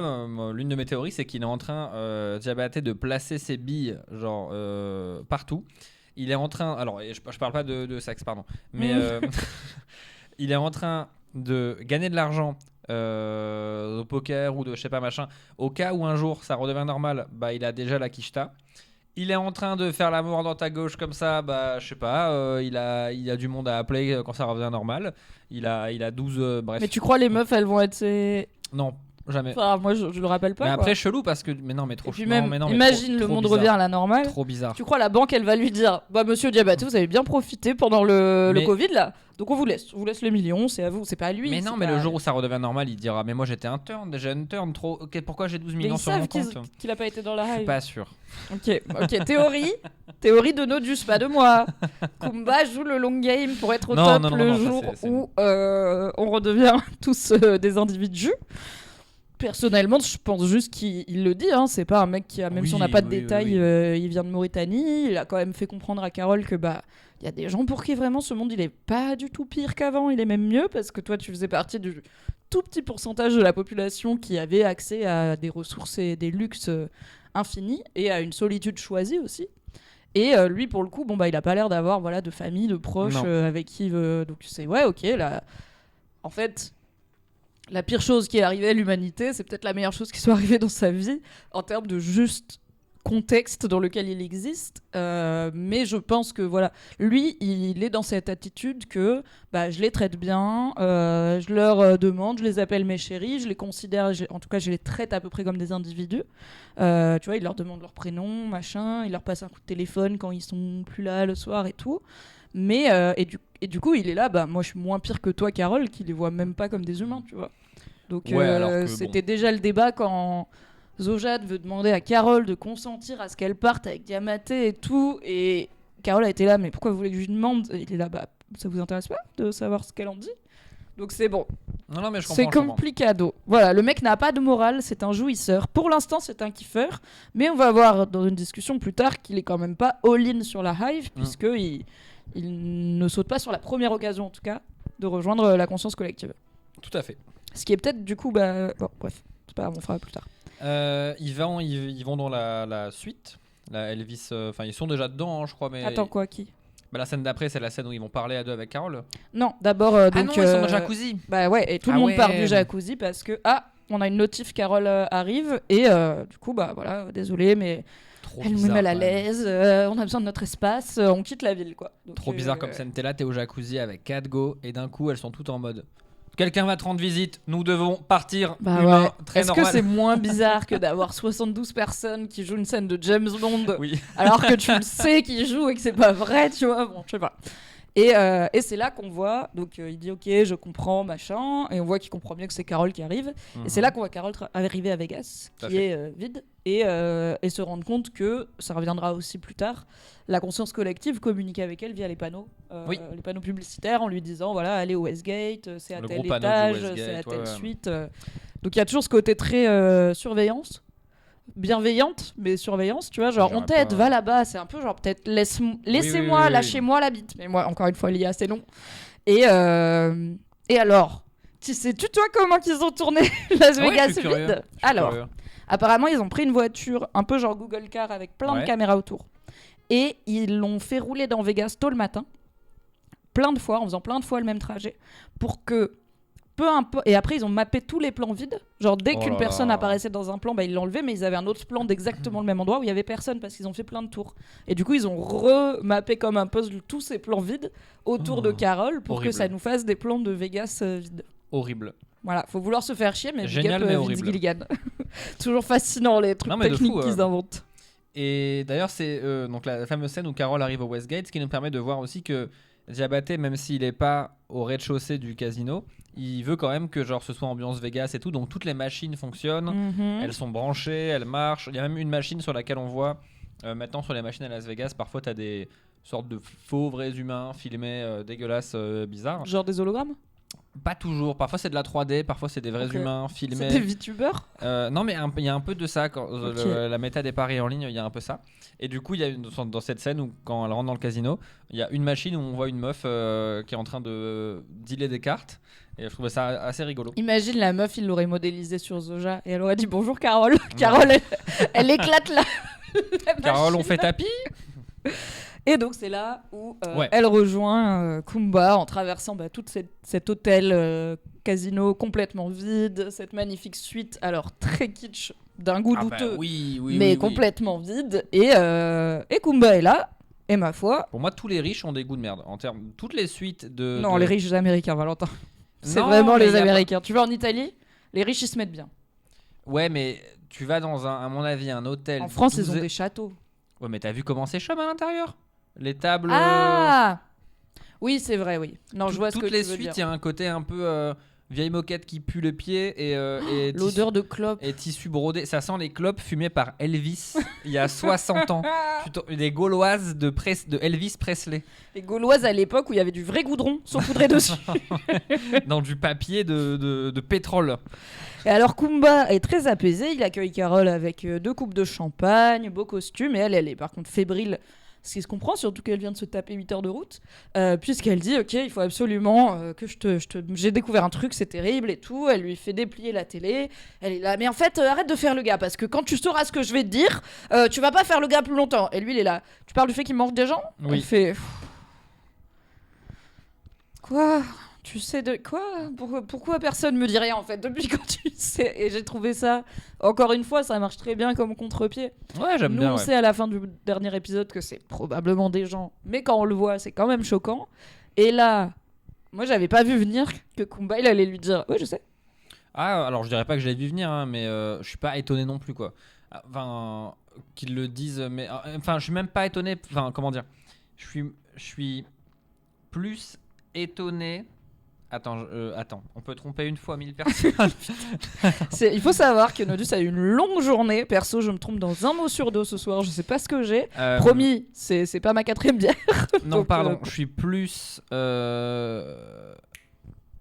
l'une de mes théories c'est qu'il est en train Diabaté de placer ses billes genre partout. Il est en train alors et je parle pas de sexe pardon mais il est en train de gagner de l'argent au poker ou de je sais pas machin au cas où un jour ça redevient normal bah il a déjà la quicheta. Il est en train de faire l'amour dans ta gauche comme ça, bah je sais pas, il a du monde à appeler quand ça revient normal. Il a 12 bref. Mais tu crois les meufs, elles vont être Non, jamais. Enfin, moi, je le rappelle pas. Mais quoi. après chelou parce que mais non mais trop Et puis non, même, mais non, mais imagine trop- le trop monde bizarre. revient à la normale. Trop bizarre. Tu crois la banque, elle va lui dire, bah monsieur Diabaté, vous avez bien profité pendant le Mais- Covid là, donc on vous laisse les millions, c'est à vous, c'est pas à lui. Mais c'est non, mais pas- le jour où ça redevient normal, il dira mais moi j'étais un turn, déjà une turn trop. OK, pourquoi j'ai 12 Mais millions ils sur mon savent compte qu'il a pas été dans la Je suis hive. pas sûr. Ok, théorie de Nodus, pas de moi. Kumba joue le long game pour être au Non, top non, le ça, jour c'est- où on redevient tous des individus. Personnellement, je pense juste qu'il le dit, hein, c'est pas un mec qui a, même si on n'a pas de Oui, détails, oui. il vient de Mauritanie, il a quand même fait comprendre à Carole que bah il y a des gens pour qui vraiment ce monde il est pas du tout pire qu'avant, il est même mieux parce que toi tu faisais partie du tout petit pourcentage de la population qui avait accès à des ressources et des luxes infinis et à une solitude choisie aussi. Et lui pour le coup, bon bah il a pas l'air d'avoir voilà de famille, de proches Non. avec qui donc c'est ouais, OK là en fait la pire chose qui est arrivée à l'humanité, c'est peut-être la meilleure chose qui soit arrivée dans sa vie en termes de juste contexte dans lequel il existe. Mais je pense que voilà, lui, il est dans cette attitude que bah, je les traite bien, je leur demande, je les appelle mes chéris, je les considère, en tout cas, je les traite à peu près comme des individus. Tu vois, il leur demande leur prénom, machin, il leur passe un coup de téléphone quand ils sont plus là le soir et tout. Mais et du coup, il est là, bah moi je suis moins pire que toi, Carole, qui les voit même pas comme des humains, tu vois. Donc Ouais, alors que, c'était déjà le débat quand Zojad veut demander à Carole de consentir à ce qu'elle parte avec Diamaté et tout, et Carole a été là, mais pourquoi vous voulez que je lui demande? Et il est là, bah ça vous intéresse pas de savoir ce qu'elle en dit? Donc c'est bon, Non, mais je comprends. c'est je comprends. complicado. Voilà, le mec n'a pas de morale, c'est un jouisseur. Pour l'instant, c'est un kiffeur, mais on va voir dans une discussion plus tard qu'il est quand même pas all-in sur la hive, puisque il ne saute pas sur la première occasion, en tout cas, de rejoindre la conscience collective. Tout à fait. Ce qui est peut-être, du coup, bah... Bon, bref, c'est pas grave, on fera plus tard. Ils vont dans la suite. La Elvis, enfin ils sont déjà dedans, hein, je crois, mais Attends, quoi, qui? bah, la scène d'après, c'est la scène où ils vont parler à deux avec Carole. Non, d'abord, Ah donc... non, ils sont dans le jacuzzi. Bah ouais, et tout le Ah monde ouais. part du jacuzzi parce que, on a une notif, Carole arrive, et du coup, bah voilà, désolé, mais... Trop Elle nous met bizarre, mal à quand même. l'aise, on a besoin de notre espace, on quitte la ville, quoi. Donc, Trop bizarre comme scène. T'es là, t'es au jacuzzi avec 4 go et d'un coup elles sont toutes en mode quelqu'un va te rendre visite, nous devons partir. Bah Humain, ouais. très Est-ce normal. que c'est moins bizarre que d'avoir 72 personnes qui jouent une scène de James Bond Oui. alors que tu le sais qu'ils jouent et que c'est pas vrai, tu vois? Bon, je sais pas. Et c'est là qu'on voit, donc il dit ok, je comprends, machin, et on voit qu'il comprend bien que c'est Carole qui arrive. Et c'est là qu'on voit Carole arriver à Vegas, Tout à qui fait. est vide, et se rendre compte que, ça reviendra aussi plus tard, la conscience collective communique avec elle via les panneaux publicitaires en lui disant voilà, allez au Westgate, c'est à Le tel gros panneau du étage, Westgate, c'est à telle ouais. suite. Donc il y a toujours ce côté très surveillance. bienveillante, mais surveillance, tu vois, genre J'aurais on t'aide, pas- va là-bas, c'est un peu genre peut-être laissez-moi, oui, oui. lâchez-moi la bite. Mais moi, encore une fois, l'IA, c'est long. Et alors, sais-tu toi comment qu'ils ont tourné Las Ah ouais, Vegas je suis curieux. vide? Je suis Alors, curieux. apparemment, ils ont pris une voiture, un peu genre Google Car, avec plein de Ouais. caméras autour. Et ils l'ont fait rouler dans Vegas tôt le matin, plein de fois, en faisant plein de fois le même trajet, pour que peu importe. Et après, ils ont mappé tous les plans vides. Genre, dès Oh qu'une là personne là. apparaissait dans un plan, bah, ils l'enlevaient, mais ils avaient un autre plan d'exactement le même endroit où il y avait personne parce qu'ils ont fait plein de tours. Et du coup, ils ont remappé comme un puzzle tous ces plans vides autour de Carole pour horrible. que ça nous fasse des plans de Vegas vides. Horrible. Voilà, faut vouloir se faire chier, mais Génial, big up, mais Vince horrible. Gilligan. Toujours fascinant les trucs Non, mais de techniques fou, qu'ils inventent. Et d'ailleurs, c'est donc la fameuse scène où Carole arrive au Westgate, ce qui nous permet de voir aussi que Diabaté, même s'il est pas au rez-de-chaussée du casino, il veut quand même que genre ce soit ambiance Vegas et tout. Donc toutes les machines fonctionnent, Mhm. elles sont branchées, elles marchent. Il y a même une machine sur laquelle on voit maintenant sur les machines à Las Vegas, parfois tu as des sortes de faux vrais humains filmés dégueulasses, bizarres. Genre des hologrammes. Pas toujours. Parfois c'est de la 3D, parfois c'est des vrais Ok. humains C'est filmés. des VTubers. Non, mais il y a un peu de ça. Quand, Ok. la méta des paris en ligne, il y a un peu ça. Et du coup, il y a dans cette scène où, quand elle rentre dans le casino, il y a une machine où on voit une meuf qui est en train de dealer des cartes. Et je trouvais ça assez rigolo. Imagine la meuf, il l'aurait modélisée sur Zoja et elle aurait dit bonjour Carole. Carole, elle éclate la Carole, on machine. fait tapis. Et donc c'est là où Ouais. elle rejoint Kumba en traversant tout cet hôtel casino complètement vide, cette magnifique suite, alors très kitsch, d'un goût douteux, oui, mais oui. complètement vide. Et Kumba est là, et ma foi, Pour moi, tous les riches ont des goûts de merde. En termes, toutes les suites de. non, les riches américains, Valentin. C'est Non, vraiment mais les y a pas- Américains. Tu vas en Italie, les riches ils se mettent bien. Ouais, mais tu vas dans à mon avis, un hôtel. En France, ils ont 12 des châteaux. Ouais, mais t'as vu comment c'est chum à l'intérieur? Les tables. Ah oui, c'est vrai, oui. Non, je vois ce que toutes tu les veux suites, il dire. y a un côté un peu vieille moquette qui pue le pied et L'odeur de clope. et tissu brodé. Ça sent les clopes fumées par Elvis il y a 60 ans. Des Gauloises de Elvis Presley. Les Gauloises à l'époque où il y avait du vrai goudron saupoudré dessus. Dans du papier de pétrole. Et alors Kumba est très apaisé, il accueille Carole avec 2 coupes de champagne, beau costume, et elle est par contre fébrile, ce qui se comprend, surtout qu'elle vient de se taper 8 heures de route, puisqu'elle dit ok, il faut absolument que j'ai découvert un truc, c'est terrible et tout. Elle lui fait déplier la télé, elle est là, mais en fait arrête de faire le gars, parce que quand tu sauras ce que je vais te dire, tu vas pas faire le gars plus longtemps. Et lui il est là, tu parles du fait qu'il mange des gens? Oui. Elle fait quoi? Tu sais de quoi? Pourquoi personne me dit rien en fait depuis quand tu sais? Et j'ai trouvé ça, encore une fois, ça marche très bien comme contre-pied. Ouais, j'aime Nous bien. on Ouais. sait à la fin du dernier épisode que c'est probablement des gens, mais quand on le voit c'est quand même choquant. Et là, moi j'avais pas vu venir que Kumba il allait lui dire oui je sais. Ah, alors je dirais pas que je l'ai vu venir, hein, mais je suis pas étonné non plus, quoi. Enfin, qu'ils le disent, mais enfin, je suis même pas étonné. Enfin, comment dire? Je suis plus étonné. Attends, on peut tromper une fois 1000 personnes. Il faut savoir que Nodus a eu une longue journée. Perso, je me trompe dans un mot sur 2 ce soir, je sais pas ce que j'ai. Promis, c'est pas ma 4e bière. Non, Donc, pardon, je suis plus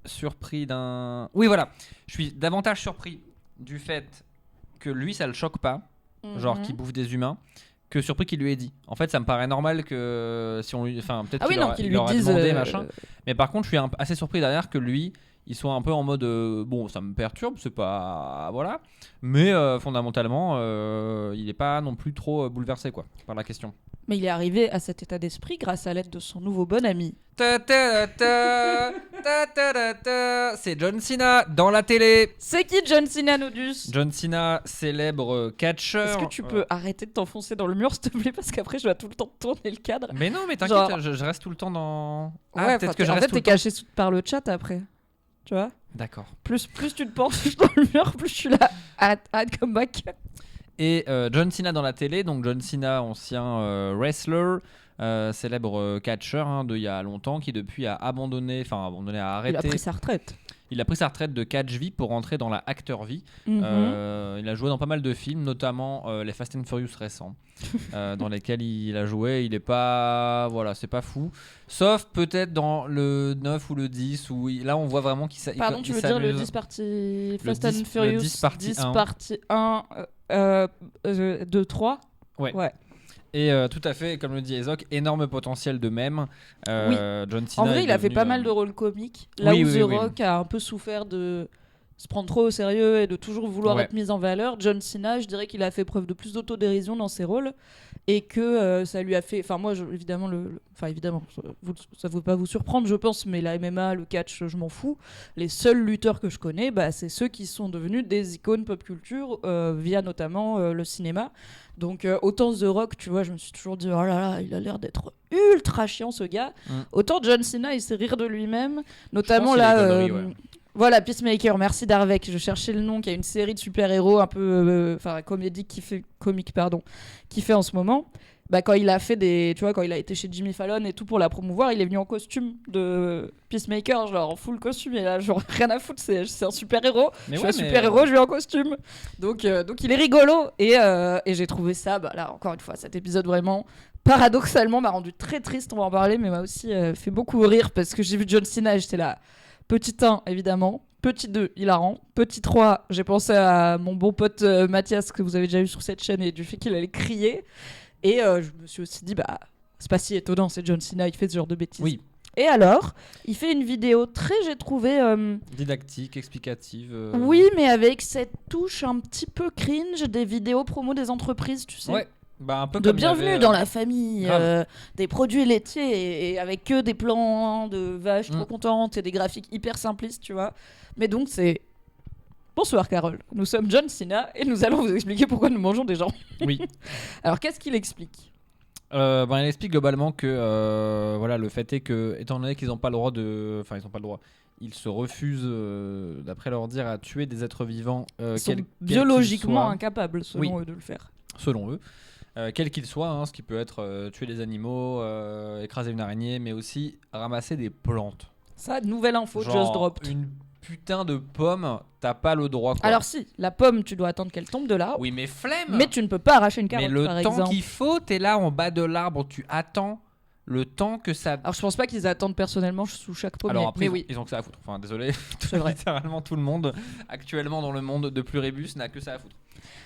surpris d'un. Oui, voilà, je suis davantage surpris du fait que lui, ça le choque pas, genre qu'il bouffe des humains, que surpris qu'il lui ait dit. En fait, ça me paraît normal que si on lui, enfin, peut-être Ah oui, qu'il non, aura- qu'il il lui aura dise. demandé, machin. Mais par contre, je suis assez surpris derrière que lui, il soit un peu en mode bon, ça me perturbe, c'est pas voilà, mais fondamentalement, il est pas non plus trop bouleversé quoi par la question. Mais il est arrivé à cet état d'esprit grâce à l'aide de son nouveau bon ami. C'est John Cena dans la télé. C'est qui John Cena, Nodus? John Cena, célèbre catcheur. Est-ce que tu peux arrêter de t'enfoncer dans le mur, s'il te plaît? Parce qu'après, je dois tout le temps tourner le cadre. Mais non, mais t'inquiète, Genre- je reste tout le temps dans. Ouais, peut-être que je en reste fait, tout t'es le temps. caché par le chat après. Tu vois? D'accord. Plus tu te penches dans le mur, plus je suis là. Arrête, come back. Et John Cena dans la télé, donc John Cena, ancien wrestler, célèbre catcheur d'il y a longtemps, qui depuis a abandonné, a Il arrêté. a pris sa retraite. Il a pris sa retraite de catch vie pour rentrer dans la acteur vie. Il a joué dans pas mal de films, notamment les Fast and Furious récents, dans lesquels il a joué. Il est pas, voilà, c'est pas fou. Sauf peut-être dans le 9 ou le 10 où là on voit vraiment qu'il Pardon, tu veux dire le 10 partie Fast and 10 Furious le 10 partie 1. partie 1 De 3. Ouais. Et tout à fait, comme le dit Ezok, énorme potentiel de mème. John Cena En vrai, est il a fait devenu, pas mal de rôles comiques. Là Oui, où oui, The oui. Rock a un peu souffert de se prendre trop au sérieux et de toujours vouloir Ouais. être mis en valeur, John Cena, je dirais qu'il a fait preuve de plus d'autodérision dans ses rôles et que ça lui a fait. Enfin, moi, évidemment, évidemment, ça ne veut pas vous surprendre, je pense, mais la MMA, le catch, je m'en fous. Les seuls lutteurs que je connais, c'est ceux qui sont devenus des icônes pop culture via notamment le cinéma. Donc, autant The Rock, tu vois, je me suis toujours dit, oh là là, il a l'air d'être ultra chiant ce gars. Autant John Cena, il sait rire de lui-même, notamment qu'il là. est gaulerie, ouais. Voilà, Peacemaker, merci Darvec. Je cherchais le nom, qui a une série de super-héros un peu. Comique qui fait en ce moment. Quand il a fait quand il a été chez Jimmy Fallon et tout pour la promouvoir, il est venu en costume de Peacemaker, genre en full costume. Et là, genre rien à foutre, c'est un super-héros. Je suis un super-héros, je vais en costume. Donc il est rigolo. Et j'ai trouvé ça, là, encore une fois, cet épisode vraiment. Paradoxalement, m'a rendu très triste, on va en parler, mais m'a aussi fait beaucoup rire parce que j'ai vu John Cena et j'étais là. Petit 1, évidemment. Petit 2, hilarant. Petit 3, j'ai pensé à mon bon pote Mathias, que vous avez déjà eu sur cette chaîne, et du fait qu'il allait crier. Et je me suis aussi dit, c'est pas si étonnant, c'est John Cena, il fait ce genre de bêtises. Oui. Et alors, il fait une vidéo très, j'ai trouvé... didactique, explicative. Oui, mais avec cette touche un petit peu cringe des vidéos promo des entreprises, tu sais. Ouais. Un peu de comme bienvenue dans la famille, des produits laitiers et avec que des plans de vaches trop contentes et des graphiques hyper simplistes, tu vois. Mais donc c'est bonsoir Carole, nous sommes John Cena et nous allons vous expliquer pourquoi nous mangeons des gens. Oui. Alors qu'est-ce qu'il explique ? Il explique globalement que le fait est que, étant donné qu'ils n'ont pas le droit ils se refusent, d'après leur dire, à tuer des êtres vivants. Ils sont biologiquement incapables, selon eux, de le faire. Selon eux. Quel qu'il soit, ce qui peut être tuer des animaux, écraser une araignée, mais aussi ramasser des plantes. Ça, nouvelle info, genre just dropped. Une putain de pomme, t'as pas le droit, quoi. Alors si, la pomme, tu dois attendre qu'elle tombe de l'arbre. Oui, mais flemme. Mais tu ne peux pas arracher une carotte, mais par le temps exemple. qu'il faut, t'es là en bas de l'arbre, tu attends le temps que ça... Alors je pense pas qu'ils attendent personnellement sous chaque pommier. Alors après, mais oui. ils ont que ça à foutre. Enfin, désolé, C'est vrai. littéralement tout le monde, actuellement dans le monde de pluribus, n'a que ça à foutre.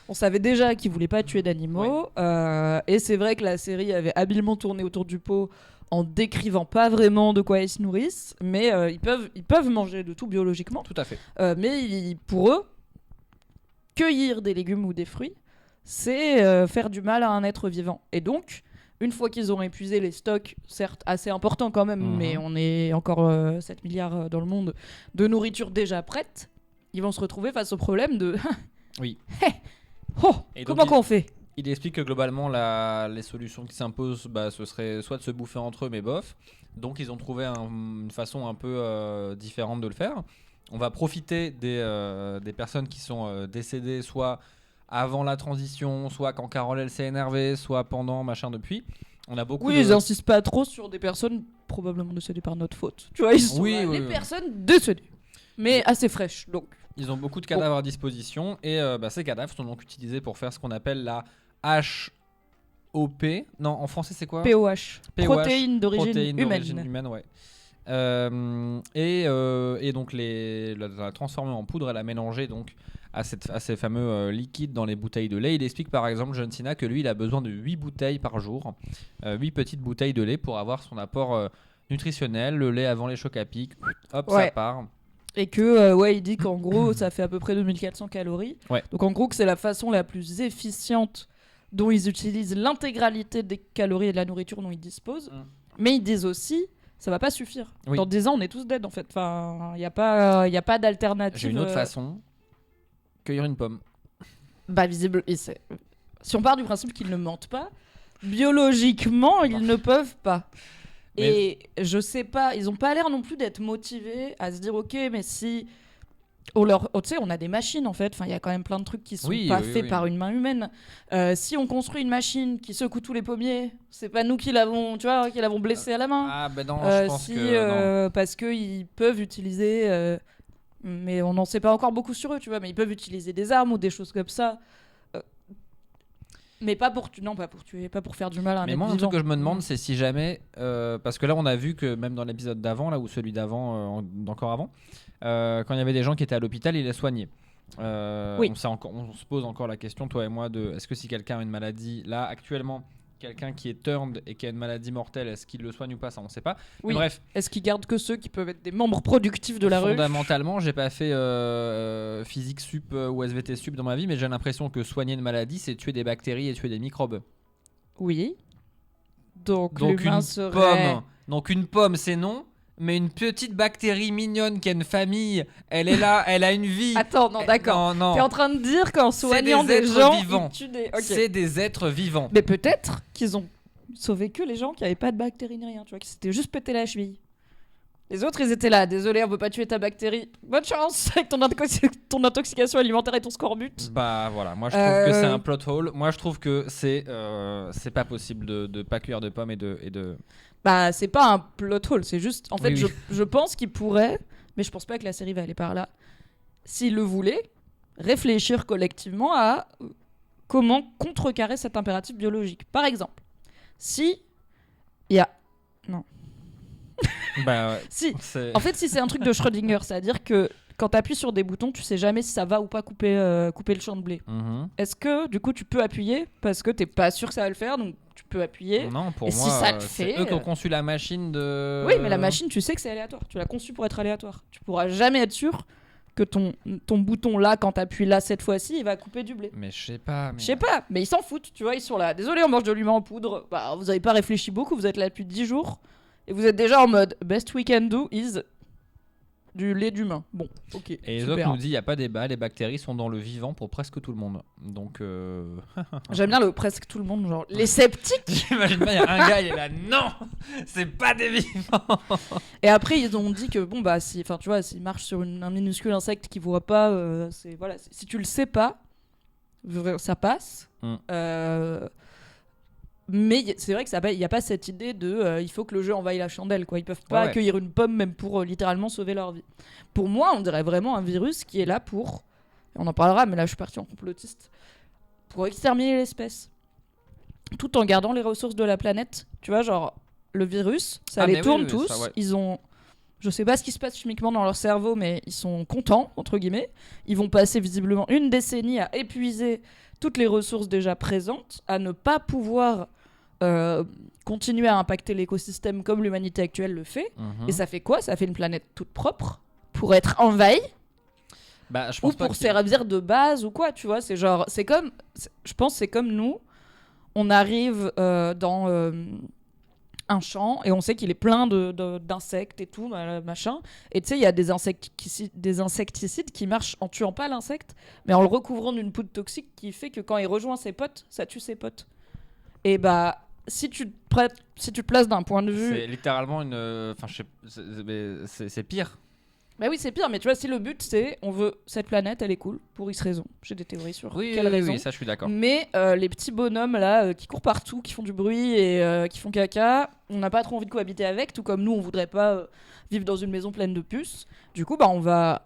On savait déjà qu'ils voulaient pas tuer d'animaux, et c'est vrai que la série avait habilement tourné autour du pot en décrivant pas vraiment de quoi ils se nourrissent, mais ils peuvent manger de tout biologiquement. Tout à fait. Mais pour eux, cueillir des légumes ou des fruits, c'est faire du mal à un être vivant. Et donc, une fois qu'ils auront épuisé les stocks, certes assez importants quand même, mais on est encore 7 milliards dans le monde, de nourriture déjà prête, ils vont se retrouver face au problème de... Oui. Comment qu'on fait ? Il explique que globalement, les solutions qui s'imposent, ce serait soit de se bouffer entre eux, mais bof. Donc ils ont trouvé une façon un peu différente de le faire. On va profiter des personnes qui sont décédées, soit avant la transition, soit quand Carole elle s'est énervée, soit pendant, machin, depuis. On a beaucoup ils insistent pas trop sur des personnes probablement décédées par notre faute. Tu vois, ils sont les personnes décédées, mais assez fraîches, donc... Ils ont beaucoup de cadavres à disposition et ces cadavres sont donc utilisés pour faire ce qu'on appelle la HOP. Non, en français c'est quoi ? POH. Protéines d'origine humaine. Ouais. Et donc la transformer en poudre et la mélanger donc à ces fameux liquides dans les bouteilles de lait. Il explique par exemple, John Cena, que lui il a besoin de 8 bouteilles par jour, 8 petites bouteilles de lait pour avoir son apport nutritionnel. Le lait avant les chocs à pic, hop, ça part. Et que, il dit qu'en gros, ça fait à peu près 2400 calories. Ouais. Donc en gros, que c'est la façon la plus efficiente dont ils utilisent l'intégralité des calories et de la nourriture dont ils disposent. Mais ils disent aussi, ça va pas suffire. Oui. Dans 10 ans, on est tous dead en fait. Enfin, il n'y a pas d'alternative. J'ai une autre façon, cueillir une pomme. Visible. Si on part du principe qu'ils ne mentent pas, biologiquement, ils ne peuvent pas. Et je sais pas, ils ont pas l'air non plus d'être motivés à se dire ok, mais si on a des machines en fait, il y a quand même plein de trucs qui sont pas faits par une main humaine. Si on construit une machine qui secoue tous les pommiers, c'est pas nous qui l'avons blessé à la main. Non, je pense que non. Parce que ils peuvent utiliser, mais on n'en sait pas encore beaucoup sur eux, tu vois, mais ils peuvent utiliser des armes ou des choses comme ça. Mais pas pour tuer, pas pour faire du mal à un être vivant. Mais moi, un truc que je me demande, c'est si jamais... parce que là, on a vu que même dans l'épisode d'avant, là, ou celui d'avant, d'encore avant, quand il y avait des gens qui étaient à l'hôpital, ils les soignaient. Oui. On se pose encore la question, toi et moi, de est-ce que si quelqu'un a une maladie, là, actuellement, quelqu'un qui est turned et qui a une maladie mortelle, est-ce qu'il le soigne ou pas? Ça, on sait pas. Oui. Mais bref. Est-ce qu'ils gardent que ceux qui peuvent être des membres productifs de la rue? Fondamentalement, j'ai pas fait physique sup ou SVT sup dans ma vie, mais j'ai l'impression que soigner une maladie, c'est tuer des bactéries et tuer des microbes. Oui. Donc une l'humain serait... pomme. Donc une pomme, c'est non. Mais une petite bactérie mignonne qui a une famille, elle est là, elle a une vie. Attends, non, d'accord. Non. T'es en train de dire qu'en soignant des êtres gens, vivants. ils tuent des... Ok. C'est des êtres vivants. Mais peut-être qu'ils ont sauvé que les gens qui avaient pas de bactéries ni rien, tu vois, qui s'étaient juste pété la cheville. Les autres, ils étaient là. Désolé, on veut pas tuer ta bactérie. Bonne chance avec ton intoxication alimentaire et ton scorbut. Bah voilà, moi je trouve que c'est un plot hole. Moi je trouve que c'est pas possible de pas cuire de pommes et de... Bah, c'est pas un plot hole, c'est juste... En fait, Oui. je pense qu'il pourrait, mais je pense pas que la série va aller par là, s'il le voulait, réfléchir collectivement à comment contrecarrer cet impératif biologique. Par exemple, si il y a... Non. Bah ouais. Si. C'est... En fait, si c'est un truc de Schrödinger, c'est-à-dire que quand t'appuies sur des boutons, tu sais jamais si ça va ou pas couper le champ de blé. Mhm. Est-ce que, du coup, tu peux appuyer parce que t'es pas sûr que ça va le faire, donc tu peux appuyer. Non, pour Et moi, si ça le c'est fait, eux qui ont conçu la machine de... Oui, mais la machine, tu sais que c'est aléatoire. Tu l'as conçue pour être aléatoire. Tu pourras jamais être sûr que ton bouton là, quand t'appuies là cette fois-ci, il va couper du blé. Mais je sais pas. Je sais pas, mais ils s'en foutent, tu vois, ils sont là. Désolé, on mange de l'humain en poudre. Bah, vous avez pas réfléchi beaucoup, vous êtes là depuis 10 jours. Et vous êtes déjà en mode best we can do is du lait d'humain. Bon, ok. Et les super. autres nous disent il n'y a pas débat, les bactéries sont dans le vivant pour presque tout le monde. Donc. J'aime bien le presque tout le monde, genre les sceptiques. J'imagine pas, il y a un gars, il est là, non, c'est pas des vivants. Et après, ils ont dit que bon, bah, si, enfin, tu vois, s'ils marchent sur un minuscule insecte qui voit pas, c'est voilà, si tu le sais pas, ça passe. Mais c'est vrai que il n'y a pas cette idée de il faut que le jeu envahisse la chandelle, quoi. Ils peuvent pas accueillir une pomme même pour littéralement sauver leur vie. Pour moi, on dirait vraiment un virus qui est là pour, on en parlera, mais là je suis partie en complotiste, pour exterminer l'espèce. Tout en gardant les ressources de la planète. Tu vois, genre, le virus, ça les tourne tous. Ça, ouais. Ils ont... Je sais pas ce qui se passe chimiquement dans leur cerveau, mais ils sont contents, entre guillemets. Ils vont passer visiblement une décennie à épuiser toutes les ressources déjà présentes, à ne pas pouvoir continuer à impacter l'écosystème comme l'humanité actuelle le fait. Et ça fait quoi? Ça fait une planète toute propre pour être envahie. Bah, je pense ou pour servir de base ou quoi, tu vois. C'est genre, je pense c'est comme nous, on arrive dans un champ et on sait qu'il est plein d'insectes et tout, machin. Et tu sais, il y a des insecticides qui marchent en tuant pas l'insecte, mais en le recouvrant d'une poudre toxique qui fait que quand il rejoint ses potes, ça tue ses potes. Et bah, si tu te places d'un point de vue... C'est littéralement une... Enfin, c'est pire. Bah oui, c'est pire, mais tu vois, si le but c'est on veut cette planète, elle est cool, pour X raisons. J'ai des théories sur quelle raison. Oui, ça je suis d'accord. Mais les petits bonhommes là qui courent partout, qui font du bruit et qui font caca, on n'a pas trop envie de cohabiter avec, tout comme nous on voudrait pas vivre dans une maison pleine de puces. Du coup, bah on va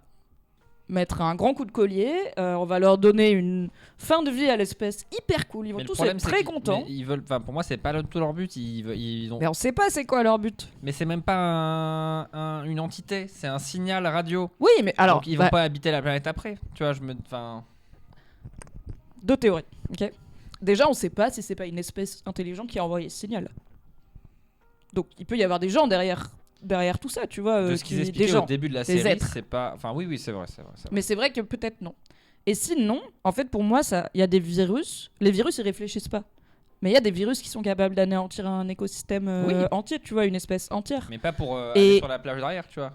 mettre un grand coup de collier, on va leur donner une fin de vie à l'espèce hyper cool, ils vont tous être très contents. Ils veulent, pour moi c'est pas tout leur but, ils ont... Mais on sait pas c'est quoi leur but. Mais c'est même pas une entité, c'est un signal radio. Oui, mais alors... Donc ils vont pas habiter la planète après, tu vois, Deux théories, ok. Déjà, on sait pas si c'est pas une espèce intelligente qui a envoyé ce signal. Donc il peut y avoir des gens derrière tout ça, tu vois. De ce qu'ils expliquaient au début de la série, c'est pas... Enfin oui, c'est vrai. Mais c'est vrai que peut-être non. Et sinon, en fait, pour moi, il y a des virus. Les virus, ils réfléchissent pas. Mais il y a des virus qui sont capables d'anéantir un écosystème entier, tu vois, une espèce entière. Mais pas pour aller sur la plage derrière, tu vois.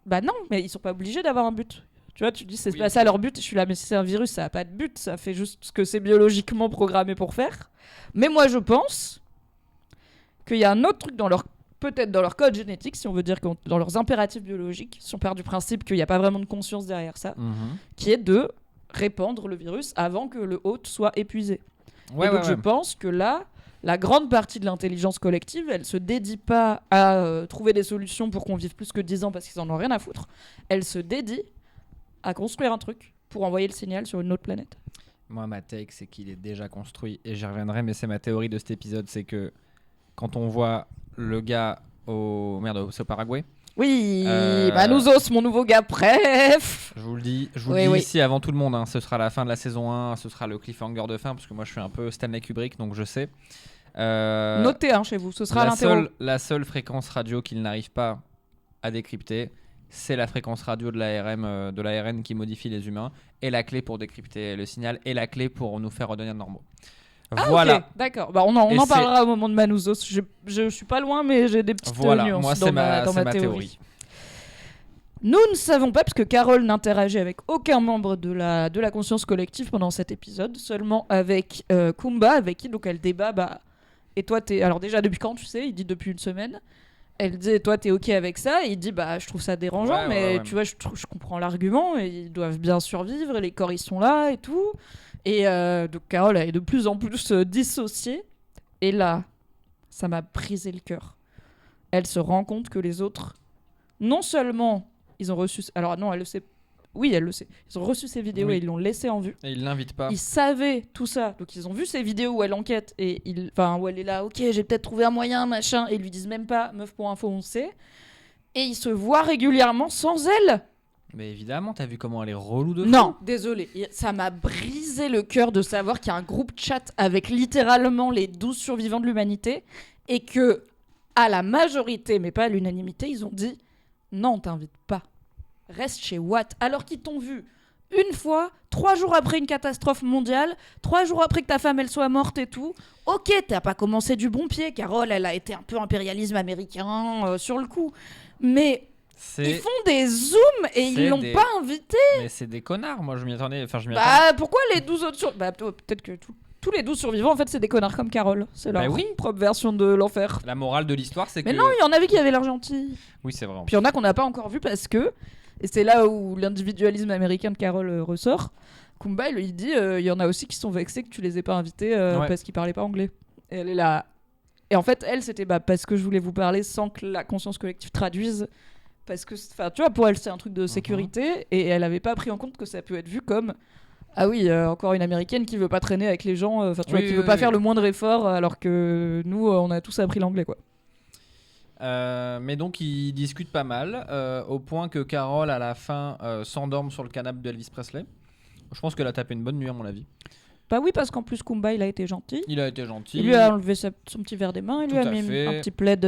Bah non, mais ils sont pas obligés d'avoir un but. Tu vois, tu dis c'est pas ça leur but. Je suis là, mais si c'est un virus, ça a pas de but. Ça fait juste ce que c'est biologiquement programmé pour faire. Mais moi, je pense qu'il y a un autre truc peut-être dans leur code génétique, si on veut dire dans leurs impératifs biologiques, si on part du principe qu'il n'y a pas vraiment de conscience derrière ça, qui est de répandre le virus avant que le hôte soit épuisé. Donc je pense que là, la grande partie de l'intelligence collective, elle se dédie pas à trouver des solutions pour qu'on vive plus que 10 ans parce qu'ils en ont rien à foutre. Elle se dédie à construire un truc pour envoyer le signal sur une autre planète. Moi, ma take, c'est qu'il est déjà construit, et j'y reviendrai, mais c'est ma théorie de cet épisode, c'est que quand on voit le gars c'est au Paraguay. Oui, Manouzos, mon nouveau gars, bref. Je vous le dis Oui. ici avant tout le monde, hein, ce sera la fin de la saison 1, ce sera le cliffhanger de fin, parce que moi je suis un peu Stanley Kubrick, donc je sais. Notez chez vous, ce sera la seule fréquence radio qu'il n'arrive pas à décrypter, c'est la fréquence radio de l'ARM, de l'ARN qui modifie les humains, et la clé pour décrypter le signal, et la clé pour nous faire redevenir normaux. Voilà. Okay, d'accord. Bah, on en parlera au moment de Manouzos. Je suis pas loin, mais j'ai des petites nuances moi, dans ma théorie. Nous ne savons pas, parce que Carole n'interagit avec aucun membre de la conscience collective pendant cet épisode, seulement avec Kumba, avec qui donc elle débat. Et toi, t'es. Alors, déjà, depuis quand tu sais? Il dit depuis une semaine. Elle dit, et toi, t'es OK avec ça? Et il dit, je trouve ça dérangeant, mais tu vois, je comprends l'argument. Et ils doivent bien survivre, et les corps, ils sont là et tout. Et donc Carole est de plus en plus dissociée. Et là, ça m'a brisé le cœur. Elle se rend compte que les autres, non seulement ils ont reçu... Alors non, elle le sait. Oui, elle le sait. Ils ont reçu ces vidéos et ils l'ont laissé en vue. Et ils l'invitent pas. Ils savaient tout ça. Donc ils ont vu ces vidéos où elle enquête et où elle est là, OK, j'ai peut-être trouvé un moyen, machin. Et ils lui disent même pas, meuf pour info, on sait. Et ils se voient régulièrement sans elle. Mais évidemment, t'as vu comment elle est relou de fou. Non, désolé. Ça m'a brisé le cœur de savoir qu'il y a un groupe chat avec littéralement les 12 survivants de l'humanité et que, à la majorité, mais pas à l'unanimité, ils ont dit non, on t'invite pas. Reste chez Watt. Alors qu'ils t'ont vu une fois, 3 jours après une catastrophe mondiale, 3 jours après que ta femme elle soit morte et tout. OK, t'as pas commencé du bon pied. Carole, elle a été un peu impérialisme américain sur le coup. Mais... Ils font des zooms et ils l'ont pas invité. Mais c'est des connards, moi je m'y attendais. Pourquoi les 12 autres peut-être que tous les 12 survivants en fait c'est des connards comme Carole. C'est leur propre version de l'enfer. La morale de l'histoire c'est que... Mais non, il y en avait qui avaient l'air gentils. Oui, c'est vrai. Puis il y en a qu'on n'a pas encore vu parce que, et c'est là où l'individualisme américain de Carole ressort, Kumba il dit il y en a aussi qui sont vexés que tu les aies pas invités parce qu'ils parlaient pas anglais. Et elle est là. Et en fait elle c'était parce que je voulais vous parler sans que la conscience collective traduise. Parce que, tu vois, pour elle, c'est un truc de sécurité et elle avait pas pris en compte que ça peut être vu comme ah oui, encore une américaine qui veut pas traîner avec les gens, qui veut pas faire le moindre effort alors que nous, on a tous appris l'anglais, quoi. Mais donc, ils discutent pas mal au point que Carole, à la fin, s'endorme sur le canapé d'Elvis Presley. Je pense qu'elle a tapé une bonne nuit, à mon avis. Bah oui, parce qu'en plus, Kumba, il a été gentil. Il a été gentil. Il lui a enlevé son petit verre des mains, il lui a mis un petit plaid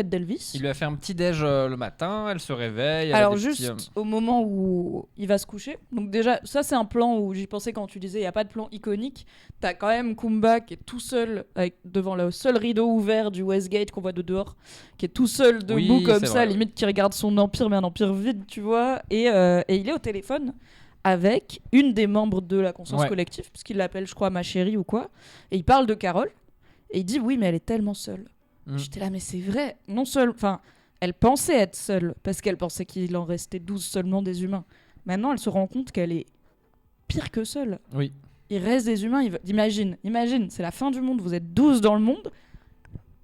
d'Elvis. Il lui a fait un petit déj le matin, elle se réveille. Alors juste au moment où il va se coucher, donc déjà, ça c'est un plan où j'y pensais quand tu disais il n'y a pas de plan iconique. T'as quand même Kumba qui est tout seul, devant le seul rideau ouvert du Westgate qu'on voit de dehors, qui est tout seul debout comme ça, limite qui regarde son empire, mais un empire vide, tu vois. Et il est au téléphone avec une des membres de la conscience collective, puisqu'il l'appelle, je crois, ma chérie ou quoi. Et il parle de Carole. Et il dit, oui, mais elle est tellement seule. J'étais là, mais c'est vrai. Non seul... Enfin, elle pensait être seule, parce qu'elle pensait qu'il en restait 12 seulement des humains. Maintenant, elle se rend compte qu'elle est pire que seule. Oui. Il reste des humains. Imagine, c'est la fin du monde. Vous êtes 12 dans le monde.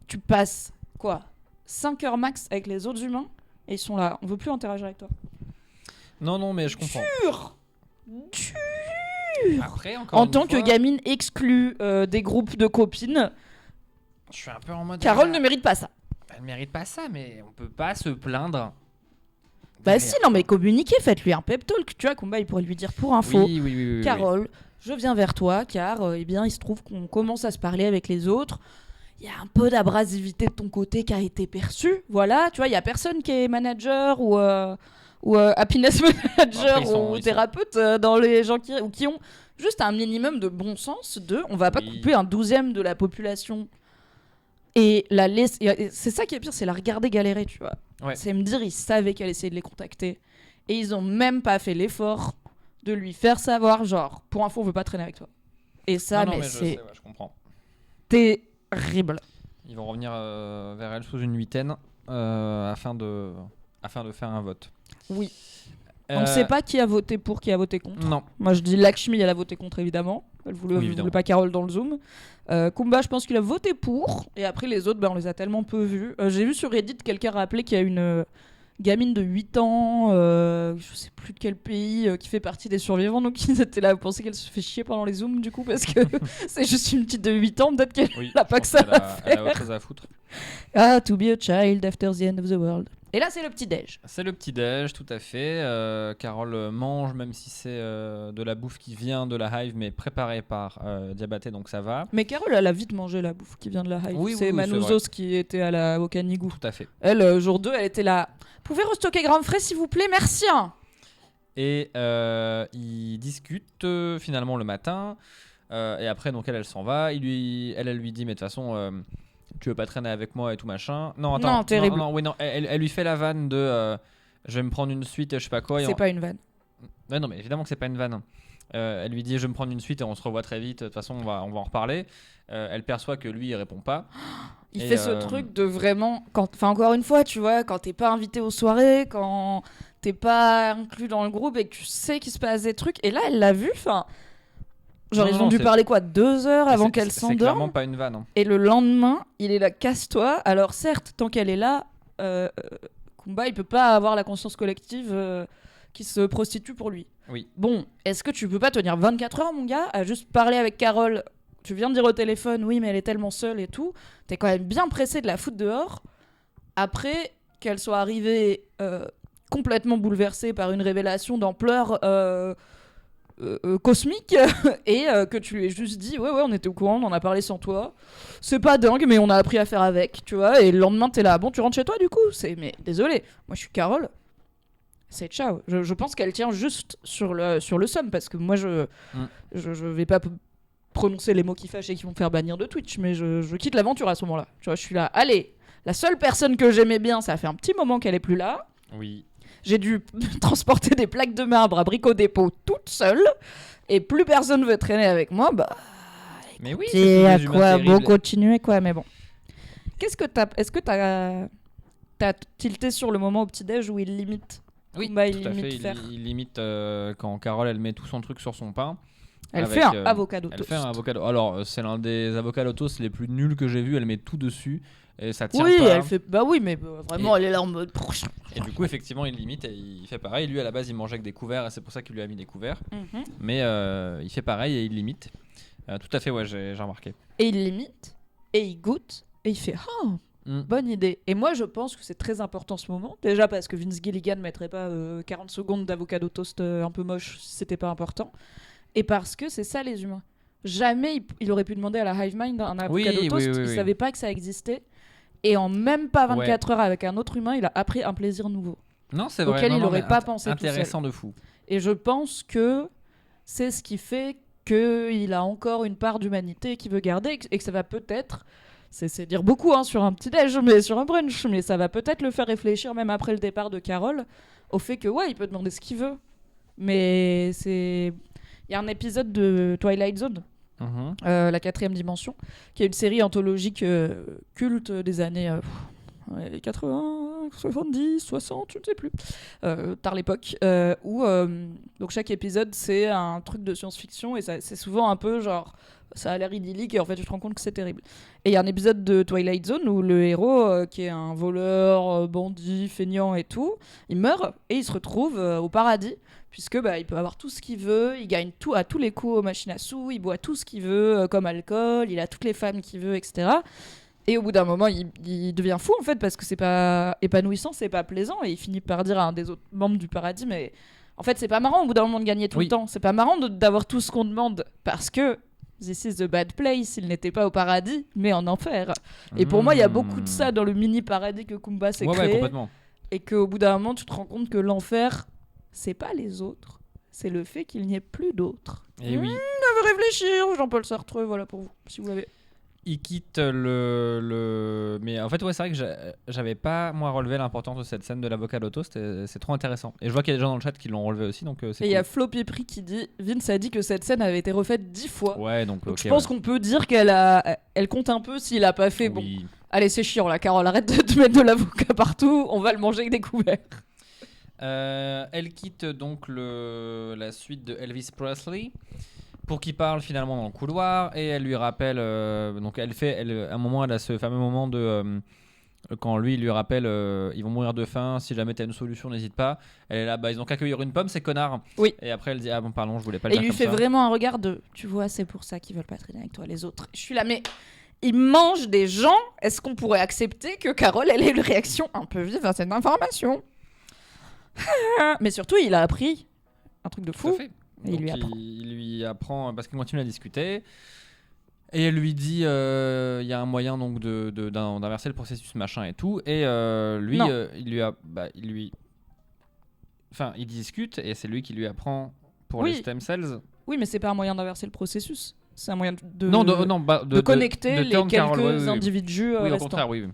Tu passes, 5 heures max avec les autres humains. Et ils sont là. On veut plus interagir avec toi. Non, mais je comprends. Dur. Après, en tant que gamine exclue des groupes de copines, je suis un peu en mode. Carole ne mérite pas ça. Elle mérite pas ça, mais on peut pas se plaindre. Bah si, non, mais communiquez, faites-lui un pep talk. Tu vois, Kumba, il pourrait lui dire pour info. Oui, Carole, je viens vers toi car il se trouve qu'on commence à se parler avec les autres. Il y a un peu d'abrasivité de ton côté qui a été perçue. Voilà, tu vois, il y a personne qui est manager ou happiness manager ou thérapeute dans les gens qui ont juste un minimum de bon sens on va pas couper un 12e de la population et la laisser. C'est ça qui est pire, c'est la regarder galérer, tu vois. C'est me dire, ils savaient qu'elle essayait de les contacter et ils ont même pas fait l'effort de lui faire savoir, genre, pour info, on veut pas traîner avec toi. Et ça, mais c'est... je comprends. Terrible. Ils vont revenir vers elle sous une huitaine afin de faire un vote. Oui. On ne sait pas qui a voté pour, qui a voté contre. Non. Moi, je dis Lakshmi, elle a voté contre, évidemment. Elle voulait pas Carole dans le Zoom. Kumba, je pense qu'il a voté pour. Et après, les autres, on les a tellement peu vus. J'ai vu sur Reddit quelqu'un rappeler qu'il y a une gamine de 8 ans, je sais plus de quel pays, qui fait partie des survivants. Donc, ils étaient là. Vous pensez qu'elle se fait chier pendant les Zooms, du coup, parce que c'est juste une petite de 8 ans. Peut-être qu'elle n'a pas que ça à faire. Elle a autre chose à foutre. To be a child after the end of the world. Et là, c'est le petit-déj. C'est le petit-déj, tout à fait. Carole mange, même si c'est de la bouffe qui vient de la Hive, mais préparée par Diabaté, donc ça va. Mais Carole, elle a vite mangé la bouffe qui vient de la Hive. Oui, c'est oui, Manouzos qui était au Canigou. Tout à fait. Elle, jour 2, elle était là. Pouvez restocker Grand Frais, s'il vous plaît, merci. Et ils discutent finalement le matin. Et après, donc elle s'en va. Elle lui dit, mais de toute façon, tu veux pas traîner avec moi et tout machin. Non, attends. Non, terrible. Non, elle lui fait la vanne de je vais me prendre une suite et je sais pas quoi. C'est pas une vanne. Ouais, non, mais évidemment que c'est pas une vanne. Elle lui dit, je vais me prendre une suite et on se revoit très vite. De toute façon, on va en reparler. Elle perçoit que lui, il répond pas. Il fait ce truc de vraiment. Enfin, encore une fois, tu vois, quand t'es pas invité aux soirées, quand t'es pas inclus dans le groupe et que tu sais qu'il se passe des trucs. Et là, elle l'a vu. Enfin, genre, ils ont dû parler 2 heures avant qu'elle s'endorme. C'est clairement pas une vanne. Hein. Et le lendemain, il est là, casse-toi. Alors, certes, tant qu'elle est là, Kumba, il peut pas avoir la conscience collective qui se prostitue pour lui. Oui. Bon, est-ce que tu peux pas tenir 24 heures, mon gars, à juste parler avec Carole? Tu viens de dire au téléphone, oui, mais elle est tellement seule et tout. T'es quand même bien pressé de la foutre dehors. Après qu'elle soit arrivée complètement bouleversée par une révélation d'ampleur cosmique et que tu lui aies juste dit, ouais, on était au courant, on en a parlé sans toi. C'est pas dingue, mais on a appris à faire avec, tu vois. Et le lendemain, t'es là, bon, tu rentres chez toi du coup. Mais désolé, moi je suis Carole. C'est ciao. Je pense qu'elle tient juste sur le somme parce que moi je vais pas prononcer les mots qui fâchent et qui vont me faire bannir de Twitch, mais je quitte l'aventure à ce moment-là. Tu vois, je suis là, allez, la seule personne que j'aimais bien, ça fait un petit moment qu'elle est plus là. Oui. J'ai dû transporter des plaques de marbre à Brico Dépôt toute seule, et plus personne veut traîner avec moi, bah... Mais oui, c'est à quoi bon continuer, quoi, mais bon. Est-ce que t'as tilté sur le moment au petit-déj où il limite? Oui, bah, tout à fait, il limite quand Carole, elle met tout son truc sur son pain. Elle fait un avocado toast. Elle fait un avocado. Alors, c'est l'un des avocados toast les plus nuls que j'ai vu. Elle met tout dessus et ça tient oui, pas. Elle fait. Bah oui, mais vraiment, elle est là en mode. Et du coup, effectivement, il limite et il fait pareil. Lui, à la base, il mangeait avec des couverts et c'est pour ça qu'il lui a mis des couverts. Mm-hmm. Mais il fait pareil et il limite. Tout à fait, ouais, j'ai remarqué. Et il limite et il goûte et il fait bonne idée. Et moi, je pense que c'est très important ce moment. Déjà parce que Vince Gilligan ne mettrait pas 40 secondes d'avocado toast un peu moche si c'était pas important. Et parce que c'est ça les humains. Jamais il aurait pu demander à la Hive Mind un avocado toast. Il savait pas que ça existait. Et en même pas 24 heures avec un autre humain, il a appris un plaisir nouveau. Non, c'est vrai. Auquel il n'aurait pas pensé tout seul. Intéressant de fou. Et je pense que c'est ce qui fait qu'il a encore une part d'humanité qu'il veut garder et que ça va peut-être... C'est dire beaucoup sur un petit-déj, mais sur un brunch. Mais ça va peut-être le faire réfléchir, même après le départ de Carole, au fait que, il peut demander ce qu'il veut. Mais c'est... Il y a un épisode de Twilight Zone, la 4e dimension, qui est une série anthologique culte des années 80, 70, 60, je ne sais plus, tard l'époque, où donc chaque épisode c'est un truc de science-fiction et c'est souvent un peu genre ça a l'air idyllique et en fait tu te rends compte que c'est terrible. Et il y a un épisode de Twilight Zone où le héros, qui est un voleur, bandit, feignant et tout, il meurt et il se retrouve au paradis. Puisque il peut avoir tout ce qu'il veut, il gagne tout à tous les coups aux machines à sous, il boit tout ce qu'il veut comme alcool, il a toutes les femmes qu'il veut, etc. Et au bout d'un moment, il devient fou en fait parce que c'est pas épanouissant, c'est pas plaisant et il finit par dire à un des autres membres du paradis mais en fait c'est pas marrant au bout d'un moment de gagner tout le temps, c'est pas marrant d'avoir tout ce qu'on demande parce que this is the bad place, il n'était pas au paradis mais en enfer. Et pour moi il y a beaucoup de ça dans le mini paradis que Kumba s'est créé complètement. Et qu'au bout d'un moment tu te rends compte que l'enfer c'est pas les autres, c'est le fait qu'il n'y ait plus d'autres. Et oui. On veut réfléchir, Jean-Paul Sartre, voilà pour vous, si vous l'avez. Il quitte mais en fait c'est vrai que j'avais pas moi relevé l'importance de cette scène de l'avocado toast, c'est trop intéressant et je vois qu'il y a des gens dans le chat qui l'ont relevé aussi donc c'est cool. Et il y a Flo Pipri qui dit Vince a dit que cette scène avait été refaite 10 fois. Ouais, donc je pense qu'on peut dire elle compte un peu s'il a pas fait bon. Allez, c'est chiant là Carole, arrête de te mettre de l'avocat partout, on va le manger avec des couverts. Elle quitte donc la suite de Elvis Presley pour qu'il parle finalement dans le couloir et elle lui rappelle donc à un moment elle a ce fameux moment de quand lui il lui rappelle ils vont mourir de faim, si jamais t'as une solution n'hésite pas. Elle est là ils ont qu'à cueillir une pomme ces connards. Oui. Et après elle dit pardon je voulais pas le dire comme ça. Et il lui fait vraiment un regard de tu vois c'est pour ça qu'ils veulent pas traîner avec toi les autres. Je suis là mais il mange des gens. Est-ce qu'on pourrait accepter que Carole elle ait une réaction un peu vive à cette information? Mais surtout, il a appris un truc de Tout à fou. fait. Et Donc, il lui apprend. il lui apprend parce qu'ils continuent à discuter. Et elle lui dit il y a un moyen donc d'inverser le processus machin et tout. Et lui, Non. il discute et c'est lui qui lui apprend pour Oui. les stem cells. Oui, mais c'est pas un moyen d'inverser le processus. C'est un moyen de de connecter les turn quelques Carol, oui. individus Oui, au restants. contraire, oui.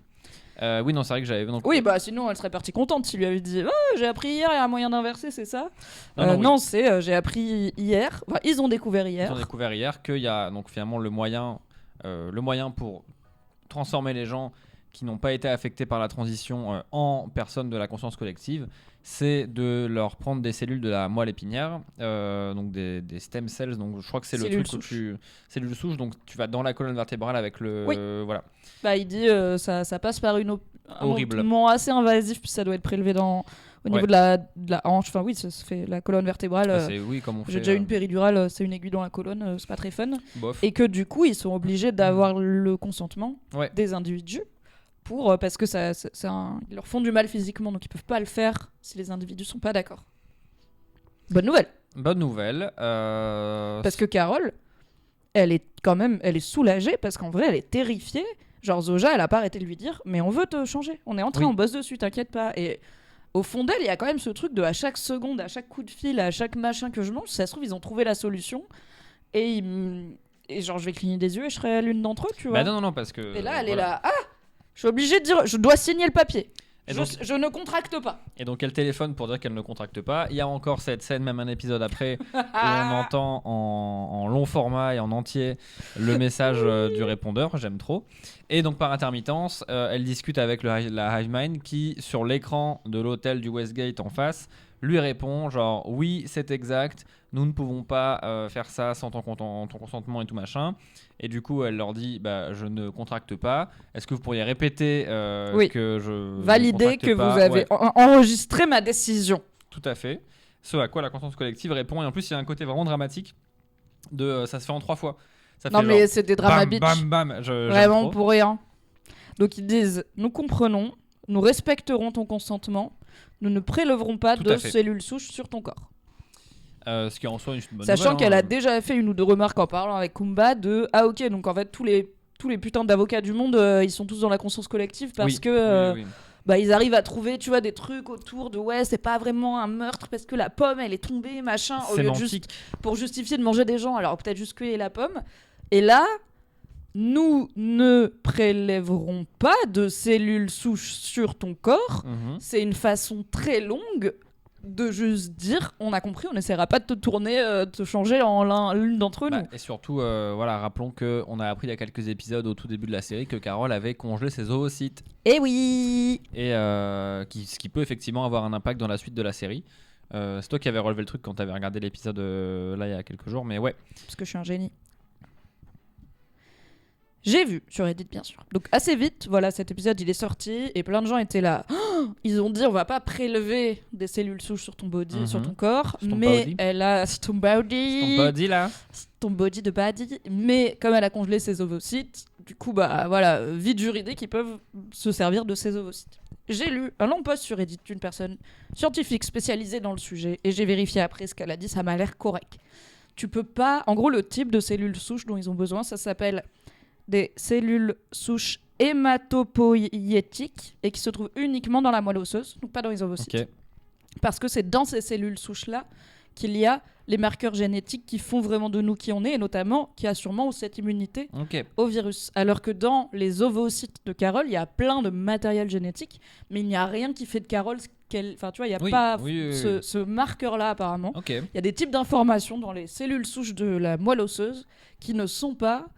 Oui, non, c'est vrai que j'avais. Donc, Oui, bah sinon elle serait partie contente s'il lui avait dit j'ai appris hier, il y a un moyen d'inverser, c'est ça? Non, oui. C'est j'ai appris hier. Enfin, ils ont découvert hier. Ils ont découvert hier qu'il y a donc finalement le moyen pour transformer les gens qui n'ont pas été affectés par la transition en personnes de la conscience collective, c'est de leur prendre des cellules de la moelle épinière, donc des stem cells. Donc je crois que c'est Cellules le truc souches. où cellules souches. Donc tu vas dans la colonne vertébrale avec le Oui. voilà. Bah il dit ça passe par un Horrible. mouvement assez invasif, puis ça doit être prélevé au niveau de la hanche. Enfin oui, ça se fait la colonne vertébrale. C'est oui comme on fait. J'ai déjà une péridurale, c'est une aiguille dans la colonne, c'est pas très fun. Bof. Et que du coup ils sont obligés d'avoir le consentement Ouais. des individus. Parce que ils leur font du mal physiquement, donc ils peuvent pas le faire si les individus sont pas d'accord. Bonne nouvelle. Bonne nouvelle. Parce que Carole, elle est soulagée parce qu'en vrai, elle est terrifiée. Genre Zoja, elle a pas arrêté de lui dire, mais on veut te changer. On est en train, Oui. on bosse dessus, t'inquiète pas. Et au fond d'elle, il y a quand même ce truc de à chaque seconde, à chaque coup de fil, à chaque machin que je mange, si ça se trouve, ils ont trouvé la solution. Et genre, je vais cligner des yeux et je serai l'une d'entre eux, tu vois. Bah non, parce que. Et là, elle est voilà. là. Je suis obligée de dire, je dois signer le papier. Et Je ne contracte pas. Et donc elle téléphone pour dire qu'elle ne contracte pas. Il y a encore cette scène, même un épisode après, où on entend en long format et en entier le message du répondeur. J'aime trop. Et donc par intermittence, elle discute avec la Hive Mind qui, sur l'écran de l'hôtel du Westgate en face, lui répond genre oui, c'est exact. Nous ne pouvons pas faire ça sans ton consentement et tout machin. Et du coup, elle leur dit je ne contracte pas. Est-ce que vous pourriez répéter que je valider que pas. Vous avez enregistré ma décision. Tout à fait. Ce à quoi la conscience collective répond. Et en plus, il y a un côté vraiment dramatique ça se fait en 3 fois. Ça Non fait mais genre, c'est des drama bam, bitch. bam, bam. Vraiment pour rien. Donc ils disent, nous comprenons, nous respecterons ton consentement, nous ne prélèverons pas Tout de à fait. cellules souches sur ton corps. Ce qui en soi une bonne Sachant nouvelle, qu'elle hein. a déjà fait une ou deux remarques en parlant avec Kumba de ok, donc en fait tous les putains d'avocats du monde ils sont tous dans la conscience collective parce Oui, que oui. ils arrivent à trouver tu vois des trucs autour de c'est pas vraiment un meurtre parce que la pomme elle est tombée machin au lieu de juste pour justifier de manger des gens, alors peut-être juste cueillir la pomme. Et là nous ne prélèverons pas de cellules souches sur ton corps. C'est une façon très longue de juste dire on a compris, on n'essaiera pas de te tourner, de te changer en l'une d'entre nous. Et surtout, rappelons qu'on a appris il y a quelques épisodes au tout début de la série que Carole avait congelé ses ovocytes. Eh oui. Et ce qui peut effectivement avoir un impact dans la suite de la série. C'est toi qui avais relevé le truc quand tu avais regardé l'épisode là il y a quelques jours, mais ouais. Parce que je suis un génie. J'ai vu sur Reddit bien sûr. Donc assez vite, voilà, cet épisode il est sorti et plein de gens étaient là. Ils ont dit on va pas prélever des cellules souches sur ton body, sur ton corps, Sur ton mais body. elle a ton body, Ton body là. ton body de body, mais comme elle a congelé ses ovocytes, du coup voilà, vide juridique, ils peuvent se servir de ses ovocytes. J'ai lu un long post sur Reddit d'une personne scientifique spécialisée dans le sujet et j'ai vérifié après ce qu'elle a dit, ça m'a l'air correct. Tu peux pas, en gros le type de cellules souches dont ils ont besoin, ça s'appelle des cellules souches hématopoïétiques et qui se trouvent uniquement dans la moelle osseuse, donc pas dans les ovocytes. Ok. Parce que c'est dans ces cellules souches-là qu'il y a les marqueurs génétiques qui font vraiment de nous qui on est, et notamment qui a sûrement cette immunité au virus. Alors que dans les ovocytes de Carole, il y a plein de matériel génétique, mais il n'y a rien qui fait de Carole ce qu'elle... Enfin, tu vois, il n'y a pas ce marqueur-là apparemment. Il y a des types d'informations dans les cellules souches de la moelle osseuse qui ne sont pas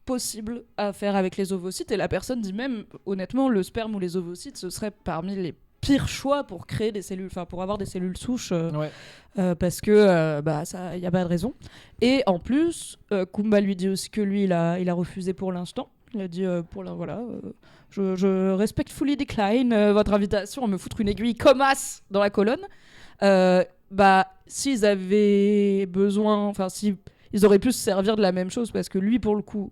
possibles à faire avec les ovocytes. Et la personne dit même, honnêtement, le sperme ou les ovocytes, ce serait parmi les pire choix pour créer des cellules, enfin pour avoir des cellules souches, parce que ça, y a pas de raison. Et en plus, Kumba lui dit aussi que lui, il a refusé pour l'instant. Il a dit je respectfully decline votre invitation à me foutre une aiguille comme as dans la colonne. S'ils avaient besoin, enfin si ils auraient pu se servir de la même chose, parce que lui pour le coup,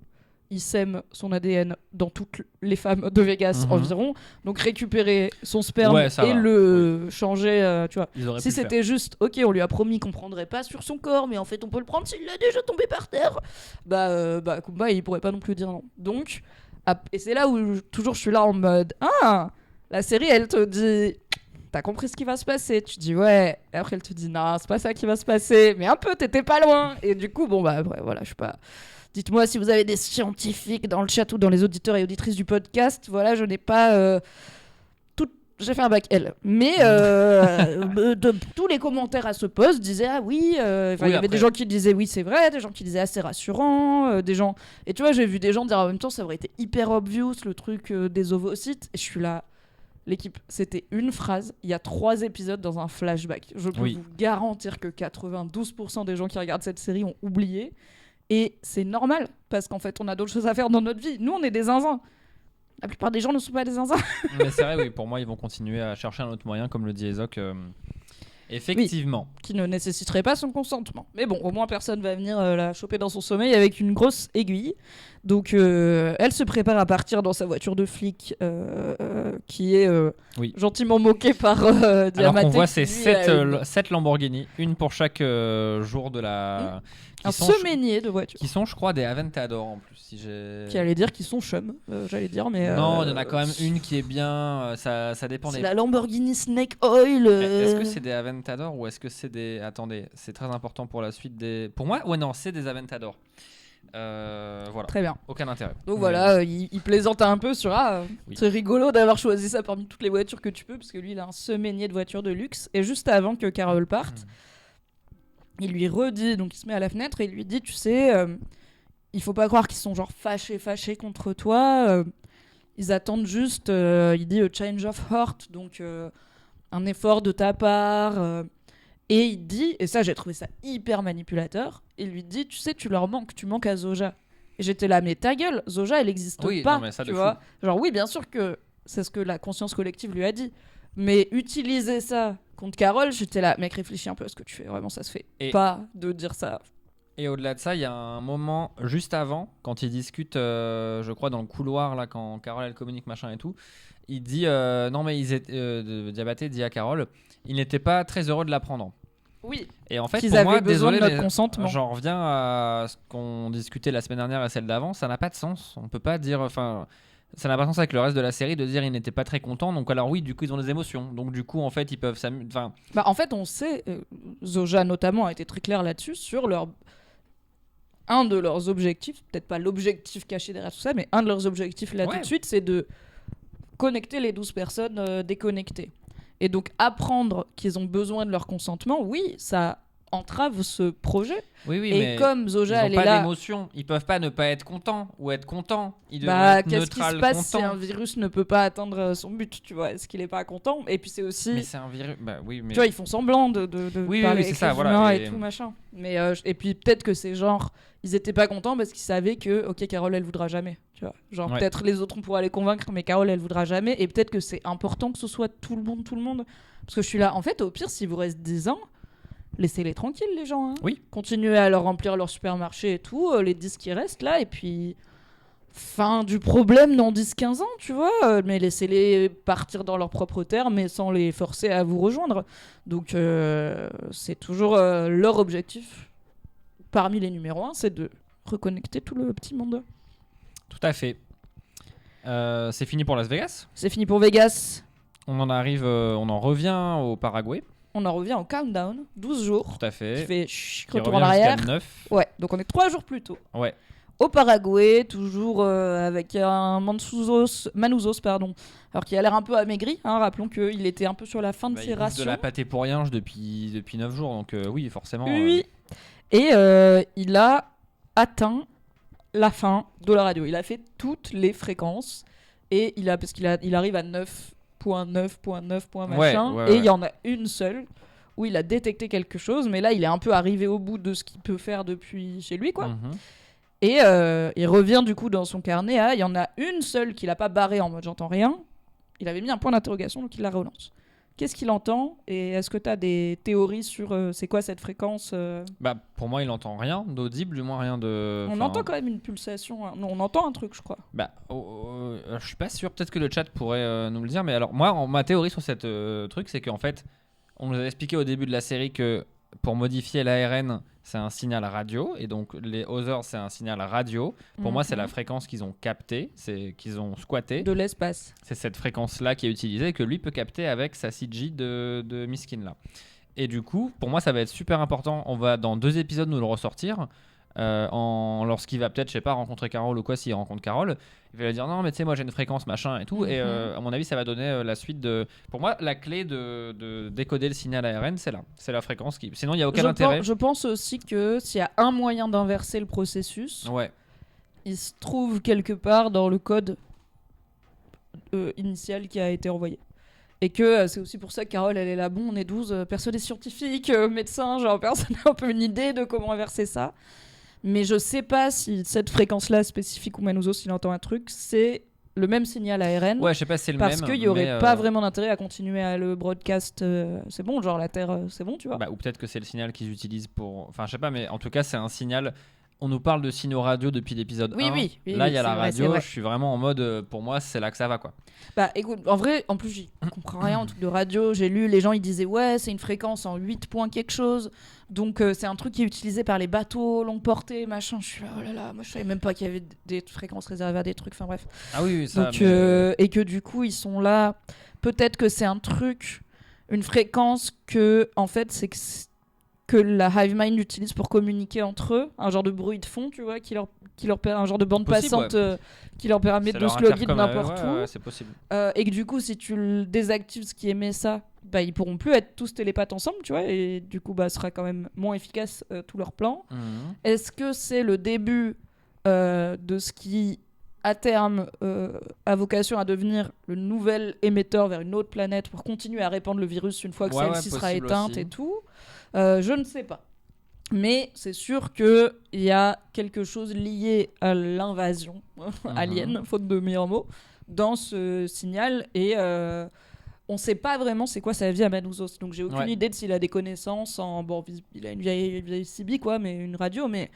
il sème son ADN dans toutes les femmes de Vegas environ. Donc récupérer son sperme et le changer, tu vois. Si c'était juste, ok, on lui a promis qu'on prendrait pas sur son corps, mais en fait on peut le prendre s'il l'a déjà tombé par terre, Kumba il pourrait pas non plus dire non. Donc, et c'est là où toujours je suis là en mode, la série elle te dit... T'as compris ce qui va se passer? Tu dis ouais. Et après, elle te dit non, c'est pas ça qui va se passer. Mais un peu, t'étais pas loin. Et du coup, voilà, je sais pas. Dites-moi si vous avez des scientifiques dans le chat ou dans les auditeurs et auditrices du podcast. Voilà, je n'ai pas j'ai fait un bac L. Mais tous les commentaires à ce post disaient ah oui. Il y avait des gens qui disaient oui, c'est vrai. Des gens qui disaient assez rassurant. Des gens. Et tu vois, j'ai vu des gens dire en même temps, ça aurait été hyper obvious le truc des ovocytes. Et je suis là. L'équipe, c'était une phrase, il y a 3 épisodes dans un flashback. Je peux vous garantir que 92% des gens qui regardent cette série ont oublié. Et c'est normal, parce qu'en fait, on a d'autres choses à faire dans notre vie. Nous, on est des zinzins. La plupart des gens ne sont pas des zinzins. Mais c'est vrai, oui, pour moi, ils vont continuer à chercher un autre moyen, comme le dit Ezoc. Effectivement. Oui, qui ne nécessiterait pas son consentement. Mais bon, au moins personne va venir la choper dans son sommeil avec une grosse aiguille. Donc elle se prépare à partir dans sa voiture de flic qui est gentiment moquée par Diamante. Alors qu'on voit ces 7 Lamborghini, une pour chaque jour de la... Un semainier de voitures. Qui sont, je crois, des Aventador en plus. Qui allait dire qu'ils sont chum, j'allais dire, mais... Non, il y en a quand même une qui est bien... ça dépend c'est la Lamborghini Snake Oil. Est-ce que c'est des Aventador ou est-ce que c'est des... Attendez, c'est très important pour la suite des... Pour moi, non, c'est des Aventador. Voilà. Très bien. Aucun intérêt. Donc voilà, il plaisante un peu sur c'est rigolo d'avoir choisi ça parmi toutes les voitures que tu peux, parce que lui, il a un semainier de voitures de luxe. Et juste avant que Carol parte... Il lui redit, donc il se met à la fenêtre et il lui dit, tu sais, il faut pas croire qu'ils sont genre fâchés contre toi. Ils attendent juste, il dit a change of heart, donc un effort de ta part. Et il dit, et ça j'ai trouvé ça hyper manipulateur, il lui dit, tu sais, tu manques à Zoja. Et j'étais là, mais ta gueule, Zoja elle existe pas, tu vois. Genre oui, bien sûr que c'est ce que la conscience collective lui a dit. Mais utiliser ça contre Carole, j'étais là, mec, réfléchis un peu à ce que tu fais. Vraiment, ça se fait pas de dire ça. Et au-delà de ça, il y a un moment juste avant, quand ils discutent, je crois, dans le couloir, là, quand Carole elle communique, machin et tout, il dit non, mais Diabaté dit à Carole, il n'était pas très heureux de l'apprendre. Oui. Et en fait, qu'ils pour avaient moi, besoin désolé, de notre consentement. J'en reviens à ce qu'on discutait la semaine dernière et celle d'avant, ça n'a pas de sens. On peut pas dire. Enfin. Ça n'a pas de sens avec le reste de la série de dire ils n'étaient pas très contents, donc alors oui, du coup ils ont des émotions, donc du coup en fait ils peuvent s'amuser. En fait on sait, Zoja notamment a été très clair là-dessus sur un de leurs objectifs, peut-être pas l'objectif caché derrière tout ça, mais un de leurs objectifs là tout de suite, c'est de connecter les 12 personnes déconnectées. Et donc apprendre qu'ils ont besoin de leur consentement, oui, ça entrave ce projet. Oui, et mais comme Zoja elle est là, ils n'ont pas d'émotion, ils peuvent pas ne pas être contents ou être contents. Ils doivent être qu'est-ce qui se passe content. si un virus ne peut pas atteindre son but, tu vois? Est-ce qu'il est pas content? Et puis c'est aussi. Mais c'est un virus. Bah oui, mais. Tu vois, ils font semblant de parler avec c'est ça, les voilà, humains et tout machin. Mais et puis peut-être que c'est genre ils étaient pas contents parce qu'ils savaient que ok Carole elle voudra jamais, tu vois. Genre peut-être les autres on pourra les convaincre, mais Carole elle voudra jamais. Et peut-être que c'est important que ce soit tout le monde, parce que je suis là. En fait, au pire, s'il vous reste 10 ans. Laissez-les tranquilles, les gens. Hein. Oui. Continuez à leur remplir leur supermarché et tout, les 10 qui restent là, et puis fin du problème dans 10-15 ans, tu vois. Mais laissez-les partir dans leur propre terre, mais sans les forcer à vous rejoindre. Donc, c'est toujours leur objectif, parmi les numéros 1, c'est de reconnecter tout le petit monde. Tout à fait. C'est fini pour Las Vegas. C'est fini pour Vegas. On en revient au Paraguay. On en revient au countdown, 12 jours. Tout à fait. Qui fait retour en arrière. 9. Ouais, donc on est 3 jours plus tôt. Ouais. Au Paraguay, toujours avec un Manuzos, alors qui a l'air un peu amaigri. Hein, rappelons qu'il était un peu sur la fin de ses rations. Il de la pâté pour rien depuis 9 jours, donc oui, forcément. Oui. Et il a atteint la fin de la radio. Il a fait toutes les fréquences et parce qu'il arrive à 9.9.9. machin, et il y en a une seule où il a détecté quelque chose, mais là il est un peu arrivé au bout de ce qu'il peut faire depuis chez lui, quoi. Et il revient du coup dans son carnet il y en a une seule qu'il a pas barré en mode j'entends rien. Il avait mis un point d'interrogation, donc il la relance. Qu'est-ce qu'il entend? Et est-ce que tu as des théories sur c'est quoi cette fréquence Bah, pour moi, il entend rien d'audible, du moins rien de. On entend quand même une pulsation. Non, on entend un truc, je crois. Bah, je suis pas sûr. Peut-être que le chat pourrait nous le dire. Mais alors, moi, ma théorie sur cette truc, c'est qu'en fait, on nous a expliqué au début de la série que pour modifier l'ARN, c'est un signal radio. Et donc, les others, c'est un signal radio. Pour moi, c'est la fréquence qu'ils ont captée, qu'ils ont squattée. De l'espace. C'est cette fréquence-là qui est utilisée et que lui peut capter avec sa CG de Miskin là. Et du coup, pour moi, ça va être super important. On va dans 2 épisodes nous le ressortir. Lorsqu'il va peut-être, je sais pas, rencontrer Carole ou quoi, s'il rencontre Carole, il va lui dire non, mais tu sais, moi j'ai une fréquence machin et tout. Et à mon avis, ça va donner la suite de. Pour moi, la clé de décoder le signal ARN, c'est là. C'est la fréquence qui. Sinon, il n'y a aucun intérêt. Je pense aussi que s'il y a un moyen d'inverser le processus, il se trouve quelque part dans le code initial qui a été envoyé. Et que c'est aussi pour ça que Carole, elle est là, bon, on est 12, personne n'est scientifique, médecin, genre personne n'a un peu une idée de comment inverser ça. Mais je sais pas si cette fréquence-là spécifique ou Manouzo, s'il entend un truc, c'est le même signal ARN. Ouais, je sais pas si c'est le parce même. Parce qu'il y aurait pas vraiment d'intérêt à continuer à le broadcast. C'est bon, genre la Terre, c'est bon, tu vois. Bah, ou peut-être que c'est le signal qu'ils utilisent pour. Enfin, je sais pas, mais en tout cas, c'est un signal. On nous parle de signaux radio depuis l'épisode 1. Oui, là, il y a la vrai, radio. Je suis vraiment en mode, pour moi, c'est là que ça va, quoi. Bah écoute, en vrai, en plus, j'y comprends rien en truc de radio. J'ai lu, les gens, ils disaient, ouais, c'est une fréquence en 8 points quelque chose. Donc, c'est un truc qui est utilisé par les bateaux longue portée, machin. Je suis là, oh là là, moi, je savais même pas qu'il y avait des fréquences réservées à des trucs. Enfin, bref. Ah oui, ça. Donc, et que du coup, ils sont là. Peut-être que c'est un truc, une fréquence que, en fait, c'est que la Hive Mind utilise pour communiquer entre eux, un genre de bruit de fond, tu vois, qui leur permet, un genre de bande passante qui leur permet de se loguer de n'importe où. Ouais, c'est possible. Et que du coup, si tu le désactives, ce qui émet ça, bah, ils pourront plus être tous télépathes ensemble, tu vois, et du coup, bah, ce sera quand même moins efficace tout leur plan. Est-ce que c'est le début de ce qui, à terme, a vocation à devenir le nouvel émetteur vers une autre planète pour continuer à répandre le virus une fois que celle-ci sera éteinte aussi. Et tout je ne sais pas. Mais c'est sûr qu'il y a quelque chose lié à l'invasion alien, faute de meilleurs mots, dans ce signal. Et on ne sait pas vraiment c'est quoi sa vie à Manouzos. Donc j'ai aucune idée de s'il a des connaissances en... Bon, il a une vieille CB, quoi, mais une radio. Mais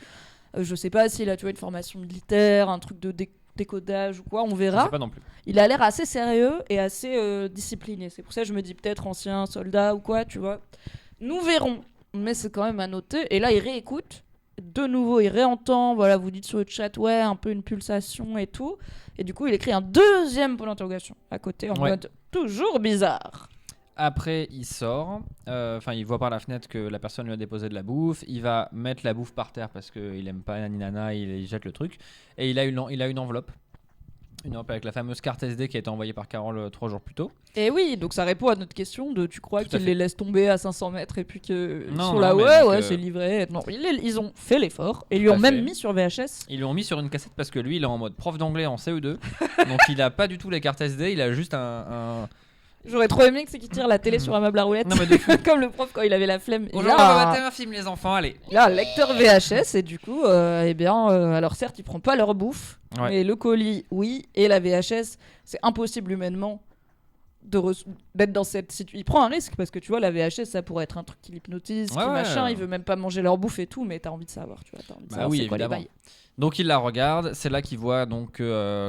je ne sais pas s'il a une formation militaire, un truc de décodage ou quoi, on verra. Je sais pas non plus. Il a l'air assez sérieux et assez discipliné. C'est pour ça que je me dis peut-être ancien soldat ou quoi, tu vois. Nous verrons, mais c'est quand même à noter. Et là, il réécoute. De nouveau, il réentend. Voilà, vous dites sur le chat, ouais, un peu une pulsation et tout. Et du coup, il écrit un deuxième point d'interrogation à côté en mode toujours bizarre. Après, il sort. Il voit par la fenêtre que la personne lui a déposé de la bouffe. Il va mettre la bouffe par terre parce qu'il aime pas Nani Nana. Il jette le truc. Et il a une enveloppe. Une enveloppe avec la fameuse carte SD qui a été envoyée par Carole 3 jours plus tôt. Et oui, donc ça répond à notre question de tu crois qu'ils les laissent tomber à 500 mètres et puis qu'ils sont là, c'est livré. Non, ils ont fait l'effort et lui ont même mis sur VHS. Ils lui ont mis sur une cassette parce que lui, il est en mode prof d'anglais en CE2. Donc il a pas du tout les cartes SD, il a juste un... J'aurais trop aimé que c'est qu'il tire la télé sur un meuble à roulettes. Non, mais de fou. Comme le prof quand il avait la flemme. Aujourd'hui, on va mater un film, les enfants, allez. Il a un lecteur VHS et du coup, alors certes, il prend pas leur bouffe, mais le colis, oui, et la VHS, c'est impossible humainement d'être dans cette situation. Il prend un risque parce que tu vois, la VHS, ça pourrait être un truc qui l'hypnotise, machin, il veut même pas manger leur bouffe et tout, mais t'as envie de savoir, tu vois, t'as envie de savoir c'est quoi les bails. Donc il la regarde, c'est là qu'il voit donc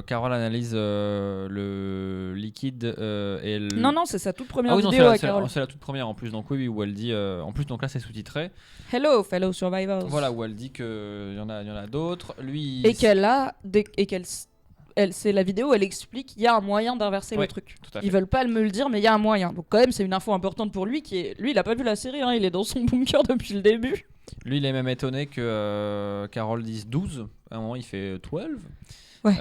Carole analyse le liquide et le... Non, c'est sa toute première vidéo à Carole. C'est la toute première en plus, donc oui, où elle dit... en plus, donc là, c'est sous-titré. Hello, fellow survivors. Voilà, où elle dit qu'il y en a d'autres. Lui, et c'est la vidéo, elle explique qu'il y a un moyen d'inverser le truc. Ils veulent pas me le dire, mais il y a un moyen. Donc quand même, c'est une info importante pour lui. Lui, il a pas vu la série, hein, il est dans son bunker depuis le début. Lui, il est même étonné que Carole dise 12. À un moment, il fait 12. Ouais.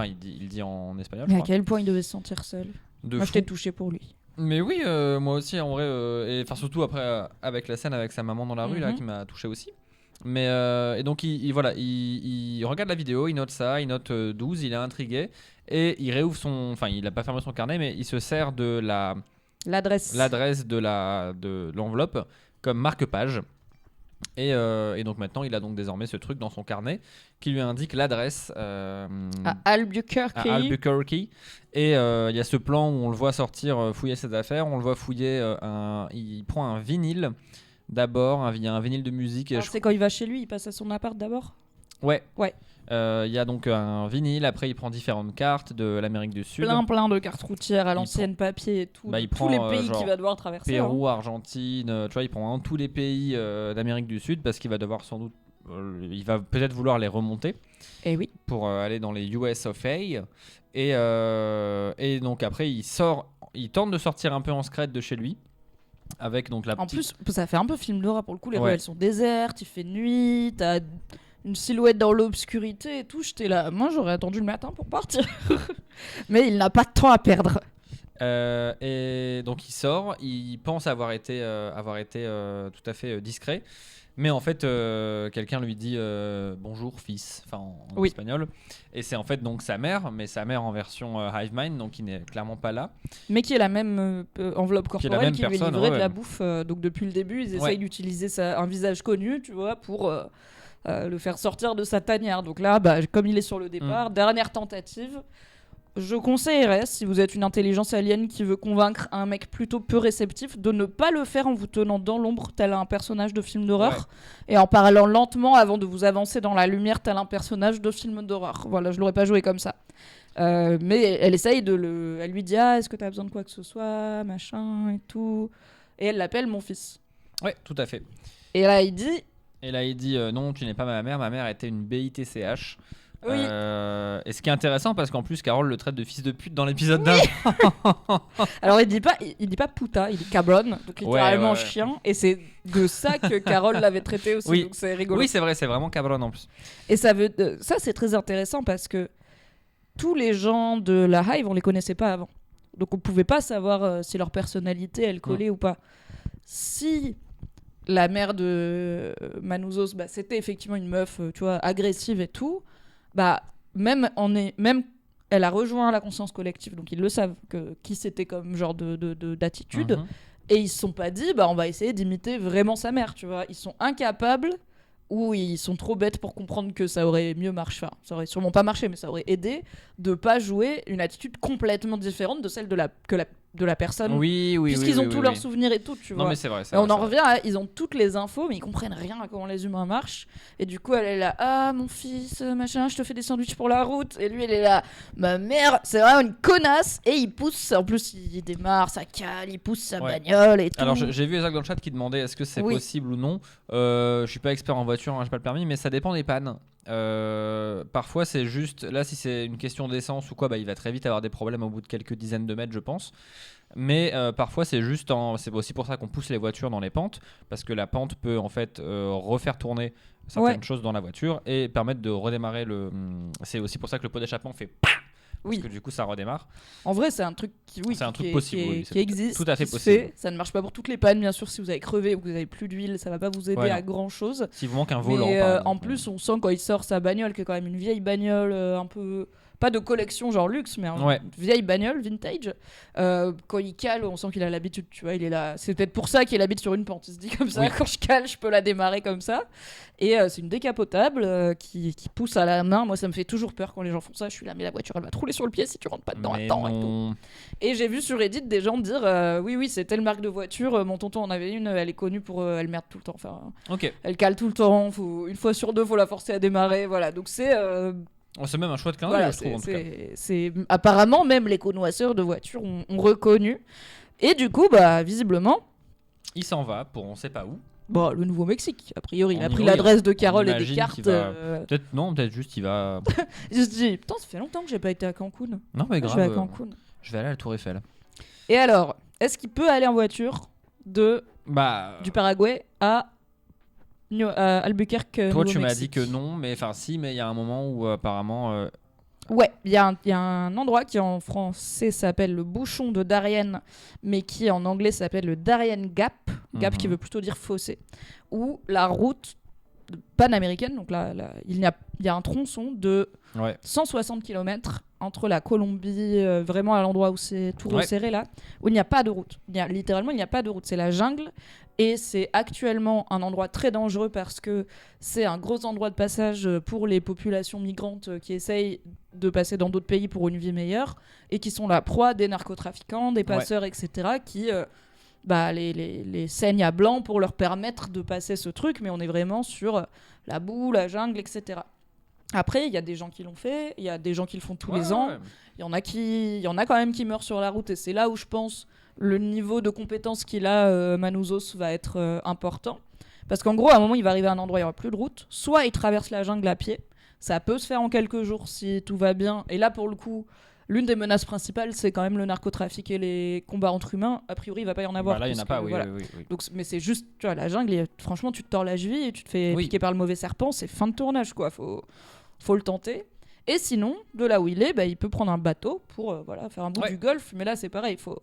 Il dit en espagnol. Mais à quel point il devait se sentir seul. Moi, je t'ai touché pour lui. Mais oui, moi aussi, en vrai. Et surtout après, avec la scène avec sa maman dans la rue, là, qui m'a touché aussi. Mais et donc il regarde la vidéo, il note ça, il note 12, il est intrigué et il réouvre il a pas fermé son carnet, mais il se sert de l'adresse de l'enveloppe comme marque-page. Et donc maintenant, il a donc désormais ce truc dans son carnet qui lui indique l'adresse À Albuquerque. à Albuquerque. Et il y a ce plan où on le voit sortir fouiller ses affaires. On le voit fouiller il prend un vinyle d'abord. Il y a un vinyle de musique. Alors, c'est quand il va chez lui, il passe à son appart d'abord. Ouais. Ouais. Il y a donc un vinyle. Après, il prend différentes cartes de l'Amérique du Sud. Plein de cartes routières à l'ancienne, papier et tout. Bah, il tous prend, les pays genre, qu'il va devoir traverser. Pérou, Argentine, tu vois, il prend vraiment tous les pays d'Amérique du Sud parce qu'il va devoir sans doute, il va peut-être vouloir les remonter Et oui. pour aller dans les US of A. Et donc après, il tente de sortir un peu en secret de chez lui. Avec donc la En petite... plus, ça fait un peu film d'horreur pour le coup. Les Ouais. rues elles sont désertes, il fait nuit, t'as une silhouette dans l'obscurité et tout. J'étais là, moi j'aurais attendu le matin pour partir. Mais il n'a pas de temps à perdre. Et donc il sort, il pense avoir été tout à fait discret, mais en fait quelqu'un lui dit bonjour fils, enfin en espagnol, et c'est en fait donc sa mère, mais sa mère en version Hive Mind, donc qui n'est clairement pas là. Mais qui est la même enveloppe corporelle qui lui livrait de la bouffe. Donc depuis le début, ils essayent d'utiliser un visage connu, tu vois, pour le faire sortir de sa tanière. Donc là, comme il est sur le départ, dernière tentative. Je conseillerais, si vous êtes une intelligence alien qui veut convaincre un mec plutôt peu réceptif, de ne pas le faire en vous tenant dans l'ombre tel un personnage de film d'horreur et en parlant lentement avant de vous avancer dans la lumière tel un personnage de film d'horreur. Voilà, je l'aurais pas joué comme ça. Mais elle essaye elle lui dit est-ce que t'as besoin de quoi que ce soit, machin et tout. Et elle l'appelle mon fils. Ouais, tout à fait. Et là il dit non, tu n'es pas ma mère était une BITCH. Oui. Et ce qui est intéressant parce qu'en plus Carole le traite de fils de pute dans l'épisode d'avant. Alors il dit pas puta, il dit cabron, donc littéralement chien, et c'est de ça que Carole l'avait traité aussi, donc c'est rigolo. Oui, c'est vrai, c'est vraiment cabron en plus. Et ça c'est très intéressant parce que tous les gens de la Hive on les connaissait pas avant, donc on pouvait pas savoir si leur personnalité elle collait ou pas. Si la mère de Manouzos, c'était effectivement une meuf, tu vois, agressive et tout. Même elle a rejoint la conscience collective, donc ils le savent qui c'était comme genre d'attitude, et ils se sont pas dit on va essayer d'imiter vraiment sa mère, tu vois. Ils sont incapables ou ils sont trop bêtes pour comprendre que ça aurait mieux marché, enfin, ça aurait sûrement pas marché, mais ça aurait aidé de pas jouer une attitude complètement différente de celle de la personne. Puisqu'ils ont tous leurs souvenirs et tout, tu vois. Non mais c'est vrai. On en revient ils ont toutes les infos, mais ils comprennent rien à comment les humains marchent. Et du coup, elle est là, mon fils, machin, je te fais des sandwichs pour la route. Et lui, elle est là, ma mère, c'est vraiment une connasse. Et il pousse, en plus, il démarre, ça cale, il pousse sa bagnole et tout. Alors, j'ai vu Isaac dans le chat qui demandait est-ce que c'est possible ou non. Je suis pas expert en voiture, j'ai pas le permis, mais ça dépend des pannes. Parfois c'est juste là si c'est une question d'essence ou quoi il va très vite avoir des problèmes au bout de quelques dizaines de mètres je pense, mais parfois c'est juste c'est aussi pour ça qu'on pousse les voitures dans les pentes parce que la pente peut en fait refaire tourner certaines choses dans la voiture et permettre de redémarrer c'est aussi pour ça que le pot d'échappement fait parce que du coup ça redémarre. En vrai c'est un truc qui existe, tout à fait possible. Ça ne marche pas pour toutes les pannes bien sûr. Si vous avez crevé ou que vous avez plus d'huile, ça va pas vous aider à grand chose. Si vous manque un volant. Mais en plus on sent quand il sort sa bagnole, qui est quand même une vieille bagnole un peu pas de collection genre luxe, mais une vieille bagnole vintage. Quand il cale, on sent qu'il a l'habitude, tu vois. Il est là. C'est peut-être pour ça qu'il habite sur une pente. Il se dit comme ça, quand je cale, je peux la démarrer comme ça. Et c'est une décapotable qui pousse à la main. Moi, ça me fait toujours peur quand les gens font ça. Je suis là, mais la voiture, elle va te rouler sur le pied si tu rentres pas dedans à temps. Et tout. Et j'ai vu sur Reddit des gens dire oui, c'est telle marque de voiture. Mon tonton en avait une. Elle est connue pour elle merde tout le temps. Enfin, elle cale tout le temps. Une fois sur deux, faut la forcer à démarrer. Voilà. Donc c'est c'est même un choix de clin d'œil, je trouve. En tout cas. C'est apparemment même les connoisseurs de voitures ont reconnu. Et du coup, visiblement, il s'en va pour on sait pas où. Le Nouveau-Mexique, a priori. Il a pris l'adresse de Carole et des cartes. Peut-être juste il va. Je me dis, putain, ça fait longtemps que j'ai pas été à Cancun. Non, mais grave. Je vais à Cancun. Je vais aller à la Tour Eiffel. Et alors, est-ce qu'il peut aller en voiture du Paraguay à Albuquerque? Toi, tu m'as dit que non, mais enfin, si, mais il y a un moment où apparemment. Ouais, il y a un endroit qui en français s'appelle le bouchon de Darien, mais qui en anglais s'appelle le Darien Gap, qui veut plutôt dire fossé, où la route panaméricaine, donc là il y a un tronçon de 160 km entre la Colombie, vraiment à l'endroit où c'est tout resserré là, où il n'y a pas de route. Littéralement, il n'y a pas de route. C'est la jungle. Et c'est actuellement un endroit très dangereux parce que c'est un gros endroit de passage pour les populations migrantes qui essayent de passer dans d'autres pays pour une vie meilleure et qui sont la proie des narcotrafiquants, des passeurs, etc. qui les saignent à blanc pour leur permettre de passer ce truc. Mais on est vraiment sur la boue, la jungle, etc. Après, il y a des gens qui l'ont fait, il y a des gens qui le font tous les ans. Il y en a quand même qui meurent sur la route et c'est là où je pense le niveau de compétence qu'il a, Manouzos, va être important. Parce qu'en gros, à un moment, il va arriver à un endroit où il n'y aura plus de route. Soit il traverse la jungle à pied. Ça peut se faire en quelques jours si tout va bien. Et là, pour le coup, l'une des menaces principales, c'est quand même le narcotrafic et les combats entre humains. A priori, il ne va pas y en avoir. Là, il n'y en a pas, oui. Donc, mais c'est juste, tu vois, la jungle, franchement, tu te tords la cheville et tu te fais piquer par le mauvais serpent. C'est fin de tournage, quoi. Faut le tenter. Et sinon, de là où il est, il peut prendre un bateau pour faire un bout du golfe. Mais là, c'est pareil. Faut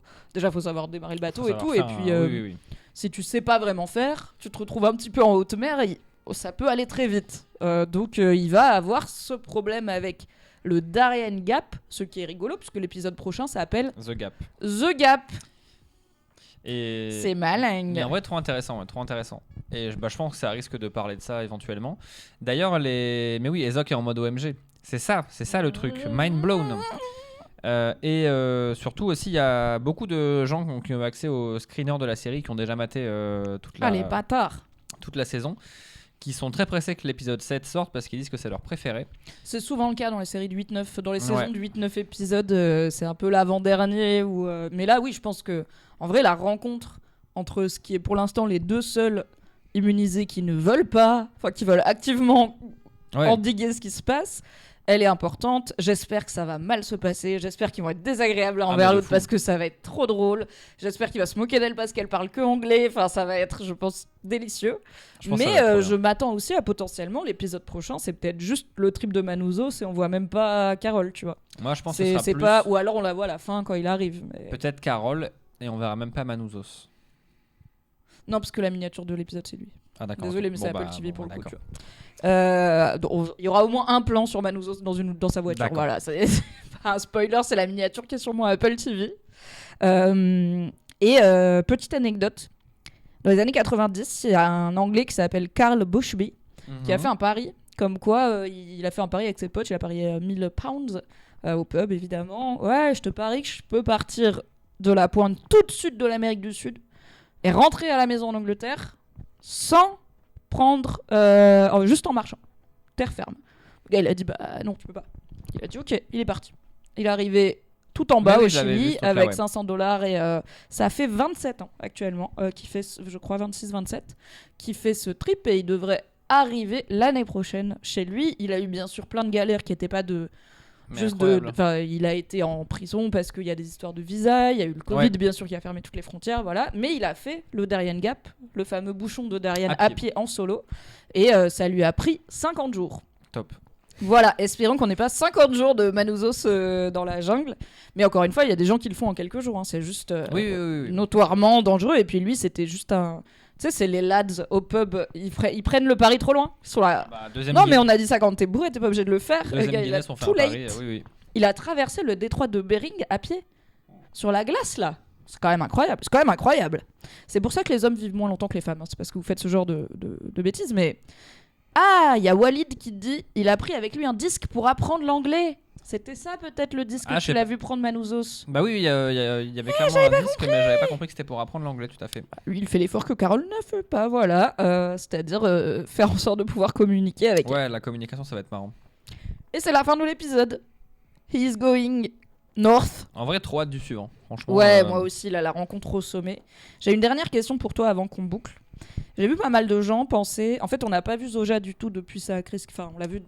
savoir démarrer le bateau et tout. Et puis, si tu sais pas vraiment faire, tu te retrouves un petit peu en haute mer et ça peut aller très vite. Donc, il va avoir ce problème avec le Darien Gap, ce qui est rigolo, puisque l'épisode prochain s'appelle The Gap. The Gap. Et... C'est malin. Mais en vrai, trop intéressant. Et je pense que ça risque de parler de ça éventuellement. D'ailleurs, mais oui, Ezok est en mode OMG. C'est ça le truc. Mind blown. Et surtout aussi, il y a beaucoup de gens qui ont accès au screener de la série, qui ont déjà maté les bâtards. toute la saison, qui sont très pressés que l'épisode 7 sorte parce qu'ils disent que c'est leur préféré. C'est souvent le cas dans les séries de 8-9. Dans les saisons de 8-9 épisodes, c'est un peu l'avant-dernier. Mais là, oui, je pense que en vrai, la rencontre entre ce qui est pour l'instant les deux seuls immunisés qui ne veulent pas, qui veulent activement endiguer ce qui se passe, elle est importante. J'espère que ça va mal se passer. J'espère qu'ils vont être désagréables envers l'autre parce que ça va être trop drôle. J'espère qu'il va se moquer d'elle parce qu'elle parle que anglais. Enfin, ça va être, je pense, délicieux. Mais je m'attends aussi à potentiellement l'épisode prochain. C'est peut-être juste le trip de Manouzos et on voit même pas Carole, tu vois. Moi, je pense que c'est plus... pas. Ou alors on la voit à la fin quand il arrive. Mais... Peut-être Carole et on verra même pas Manouzos. Non, parce que la miniature de l'épisode c'est lui. Ah d'accord. Désolé, mais c'est Apple TV pour le coup. Tu vois. Il y aura au moins un plan sur Manouzos dans sa voiture. Voilà, c'est pas un spoiler, c'est la miniature qui est sur mon Apple TV. Petite anecdote. Dans les années 90, il y a un Anglais qui s'appelle Carl Bushby qui a fait un pari. Comme quoi, il a fait un pari avec ses potes. Il a parié 1000 pounds au pub, évidemment. Ouais, je te parie que je peux partir de la pointe toute sud de l'Amérique du Sud et rentrer à la maison en Angleterre sans prendre juste en marchant, terre ferme. Le gars il a dit non tu peux pas. Il a dit ok, il est parti. Il est arrivé tout en bas au Chili avec $500 et ça fait 27 ans actuellement qui fait je crois 26-27 qui fait ce trip et il devrait arriver l'année prochaine chez lui. Il a eu bien sûr plein de galères qui n'étaient pas de il a été en prison parce qu'il y a des histoires de visa, il y a eu le Covid bien sûr qui a fermé toutes les frontières, voilà. Mais il a fait le Darien Gap, le fameux bouchon de Darien à pied en solo, et ça lui a pris 50 jours. Top. Voilà, espérons qu'on n'ait pas 50 jours de Manouzos dans la jungle. Mais encore une fois, il y a des gens qui le font en quelques jours, hein. C'est juste notoirement dangereux. Et puis lui, c'était juste un... Tu sais, c'est les lads au pub, ils prennent le pari trop loin. Ils sont là. Non, mais on a dit ça quand t'es bourré, t'es pas obligé de le faire. Le gars, il a too late. Il a traversé le détroit de Bering à pied, sur la glace, là. C'est quand même incroyable. C'est pour ça que les hommes vivent moins longtemps que les femmes. Hein. C'est parce que vous faites ce genre de bêtises. Mais... Ah, il y a Walid qui dit il a pris avec lui un disque pour apprendre l'anglais. C'était ça peut-être le disque que tu l'as vu prendre Manouzos. Bah oui, il y avait clairement un disque, mais j'avais pas compris que c'était pour apprendre l'anglais, tout à fait. Lui, il fait l'effort que Carole ne fait pas, voilà. C'est-à-dire faire en sorte de pouvoir communiquer avec elle. La communication, ça va être marrant. Et c'est la fin de l'épisode. He is going north. En vrai, trop hâte du suivant, franchement. Ouais, moi aussi, là, la rencontre au sommet. J'ai une dernière question pour toi avant qu'on boucle. J'ai vu pas mal de gens penser... En fait, on n'a pas vu Zoja du tout depuis sa crise... Enfin, on l'a vu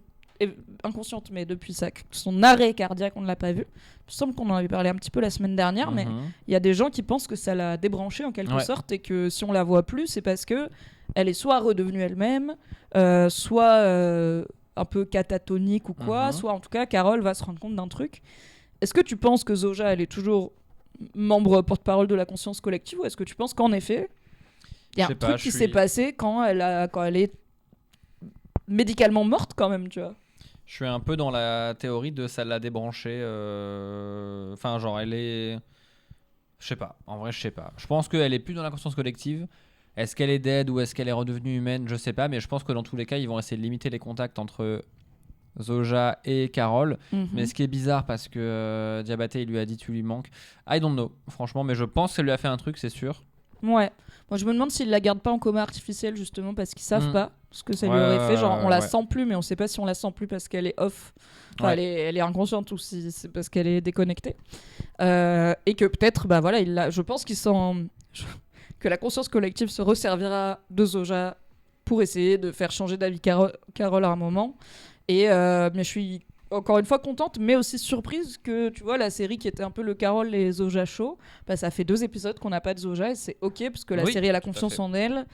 inconsciente, mais depuis son arrêt cardiaque, on ne l'a pas vu. Il me semble qu'on en avait parlé un petit peu la semaine dernière, mais il y a des gens qui pensent que ça l'a débranchée en quelque sorte et que si on la voit plus, c'est parce que elle est soit redevenue elle-même, soit un peu catatonique ou quoi, soit en tout cas, Carole va se rendre compte d'un truc. Est-ce que tu penses que Zoja, elle est toujours membre porte-parole de la conscience collective ou est-ce que tu penses qu'en effet, il y a un truc qui s'est passé quand elle est médicalement morte quand même, tu vois? Je suis un peu dans la théorie de ça l'a débranché. Enfin, genre, elle est. Je sais pas. En vrai, je sais pas. Je pense qu'elle est plus dans la conscience collective. Est-ce qu'elle est dead ou est-ce qu'elle est redevenue humaine? Je sais pas. Mais je pense que dans tous les cas, ils vont essayer de limiter les contacts entre Zoja et Carole. Mais ce qui est bizarre parce que Diabaté, il lui a dit tu lui manques. I don't know, franchement. Mais je pense qu'elle lui a fait un truc, c'est sûr. Ouais. Moi, je me demande s'ils la gardent pas en coma artificiel, justement, parce qu'ils savent pas ce que ça lui Ouais, aurait fait. Genre, on la ouais. sent plus, mais on sait pas si on la sent plus parce qu'elle est off. Enfin, Ouais. elle est inconsciente ou si c'est parce qu'elle est déconnectée. Et que peut-être, bah voilà, je pense que la conscience collective se resservira de Zoja pour essayer de faire changer d'avis Carole à un moment. Mais je suis encore une fois contente, mais aussi surprise que, tu vois, la série qui était un peu le Carole et Zoja show, bah, ça fait 2 épisodes qu'on n'a pas de Zoja et c'est ok parce que la Oui, série a la tout à confiance fait. en elle.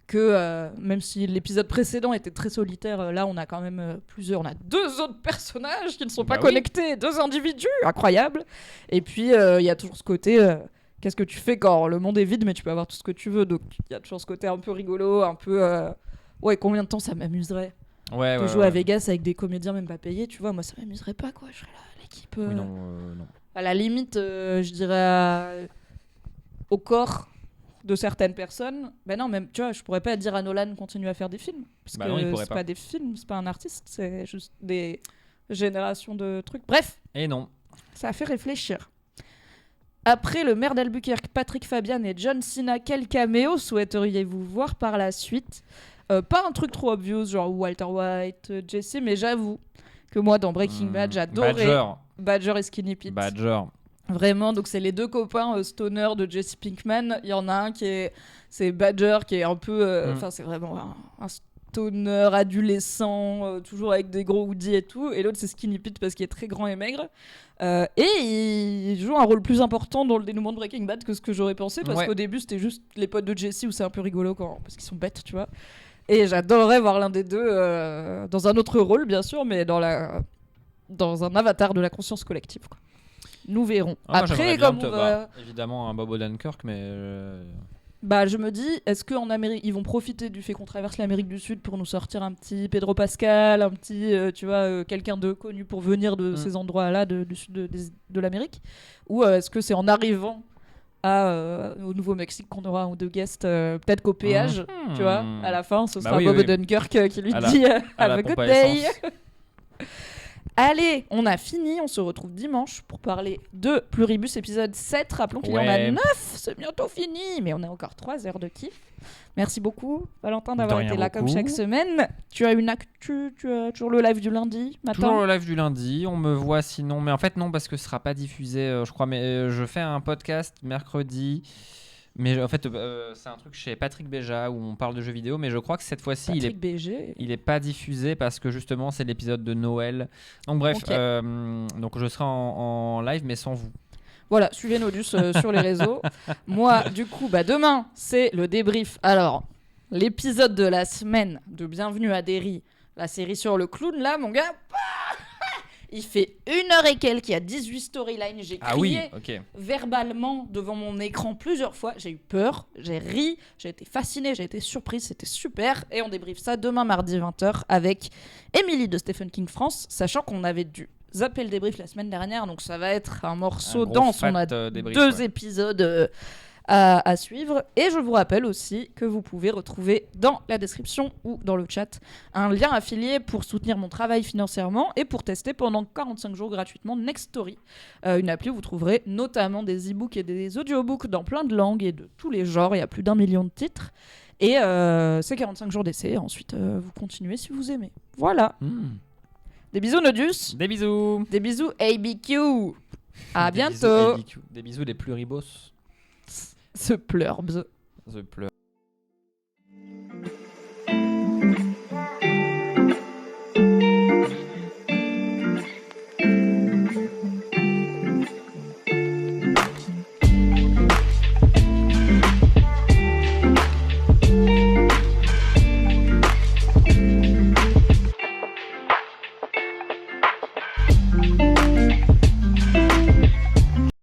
Que même si l'épisode précédent était très solitaire, là on a quand même on a 2 autres personnages qui ne sont pas Bah oui. connectés, 2 individus, incroyable. Et puis il y a toujours ce côté, qu'est-ce que tu fais quand le monde est vide mais tu peux avoir tout ce que tu veux, donc il y a toujours ce côté un peu rigolo, un peu ouais, combien de temps ça m'amuserait Ouais, de ouais, jouer ouais. à Vegas avec des comédiens même pas payés, tu vois, moi ça m'amuserait pas quoi, je serais là, l'équipe Oui, non, non. à la limite je dirais au corps de certaines personnes. Ben non, même tu vois, je pourrais pas dire à Nolan continue à faire des films parce Bah que non, il pourrait c'est pas. pas des films, c'est pas un artiste, c'est juste des générations de trucs. Bref, Et non. ça a fait réfléchir. Après le maire d'Albuquerque, Patrick Fabian et John Cena, quel caméo souhaiteriez-vous voir par la suite? Pas un truc trop obvious, genre Walter White, Jesse, mais j'avoue que moi, dans Breaking Bad, j'adorais Badger et Skinny Pete. Badger. Vraiment, donc c'est les 2 copains stoner de Jesse Pinkman. Il y en a un c'est Badger, qui est un peu... Enfin, c'est vraiment un stoner adolescent, toujours avec des gros hoodies et tout. Et l'autre, c'est Skinny Pete parce qu'il est très grand et maigre. Et il joue un rôle plus important dans le dénouement de Breaking Bad que ce que j'aurais pensé, parce qu'au début, c'était juste les potes de Jesse où c'est un peu rigolo parce qu'ils sont bêtes, tu vois. Et j'adorerais voir l'un des deux dans un autre rôle, bien sûr, mais dans un avatar de la conscience collective, quoi. Nous verrons. Après, comme on va... évidemment un Bob Odenkirk, mais Bah, je me dis, est-ce qu'en Amérique, ils vont profiter du fait qu'on traverse l'Amérique du Sud pour nous sortir un petit Pedro Pascal, un petit, tu vois, quelqu'un de connu pour venir de ces endroits-là, du sud de l'Amérique? Ou est-ce que c'est en arrivant au Nouveau-Mexique qu'on aura un ou 2 guests, peut-être qu'au péage, tu vois, à la fin, ce sera Bob Odenkirk qui lui dit « Have a good day ». Allez, on a fini, on se retrouve dimanche pour parler de Pluribus épisode 7. Rappelons qu'il y en a 9, c'est bientôt fini, mais on a encore 3 heures de kiff. Merci beaucoup, Valentin, d'avoir été là comme chaque semaine. Tu as une actu, tu as toujours le live du lundi matin? Toujours le live du lundi, on me voit sinon, mais en fait non, parce que ce sera pas diffusé, je crois, mais je fais un podcast mercredi. Mais en fait, c'est un truc chez Patrick Béja où on parle de jeux vidéo, mais je crois que cette fois-ci, il est pas diffusé parce que justement, c'est l'épisode de Noël. Donc bref, donc je serai en live, mais sans vous. Voilà, suivez Nodus sur les réseaux. Moi, du coup, bah, demain, c'est le débrief. Alors, l'épisode de la semaine de Bienvenue à Derry, la série sur le clown, là, mon gars... Il fait 1 heure et quelques, il y a 18 storylines, j'ai crié verbalement devant mon écran plusieurs fois, j'ai eu peur, j'ai ri, j'ai été fascinée, j'ai été surprise, c'était super. Et on débriefe ça demain mardi 20h avec Émilie de Stephen King France, sachant qu'on avait dû zapper le débrief la semaine dernière, donc ça va être un morceau dense, on a débrief, 2 épisodes à suivre. Et je vous rappelle aussi que vous pouvez retrouver dans la description ou dans le chat un lien affilié pour soutenir mon travail financièrement et pour tester pendant 45 jours gratuitement Nextory, une appli où vous trouverez notamment des e-books et des audiobooks dans plein de langues et de tous les genres. Il y a plus d'1 million de titres et c'est 45 jours d'essai. Ensuite vous continuez si vous aimez. Voilà. Des bisous Nodus. Des bisous. Des bisous ABQ. À bientôt. Des bisous des pluribos. The Plurbs. The Plur.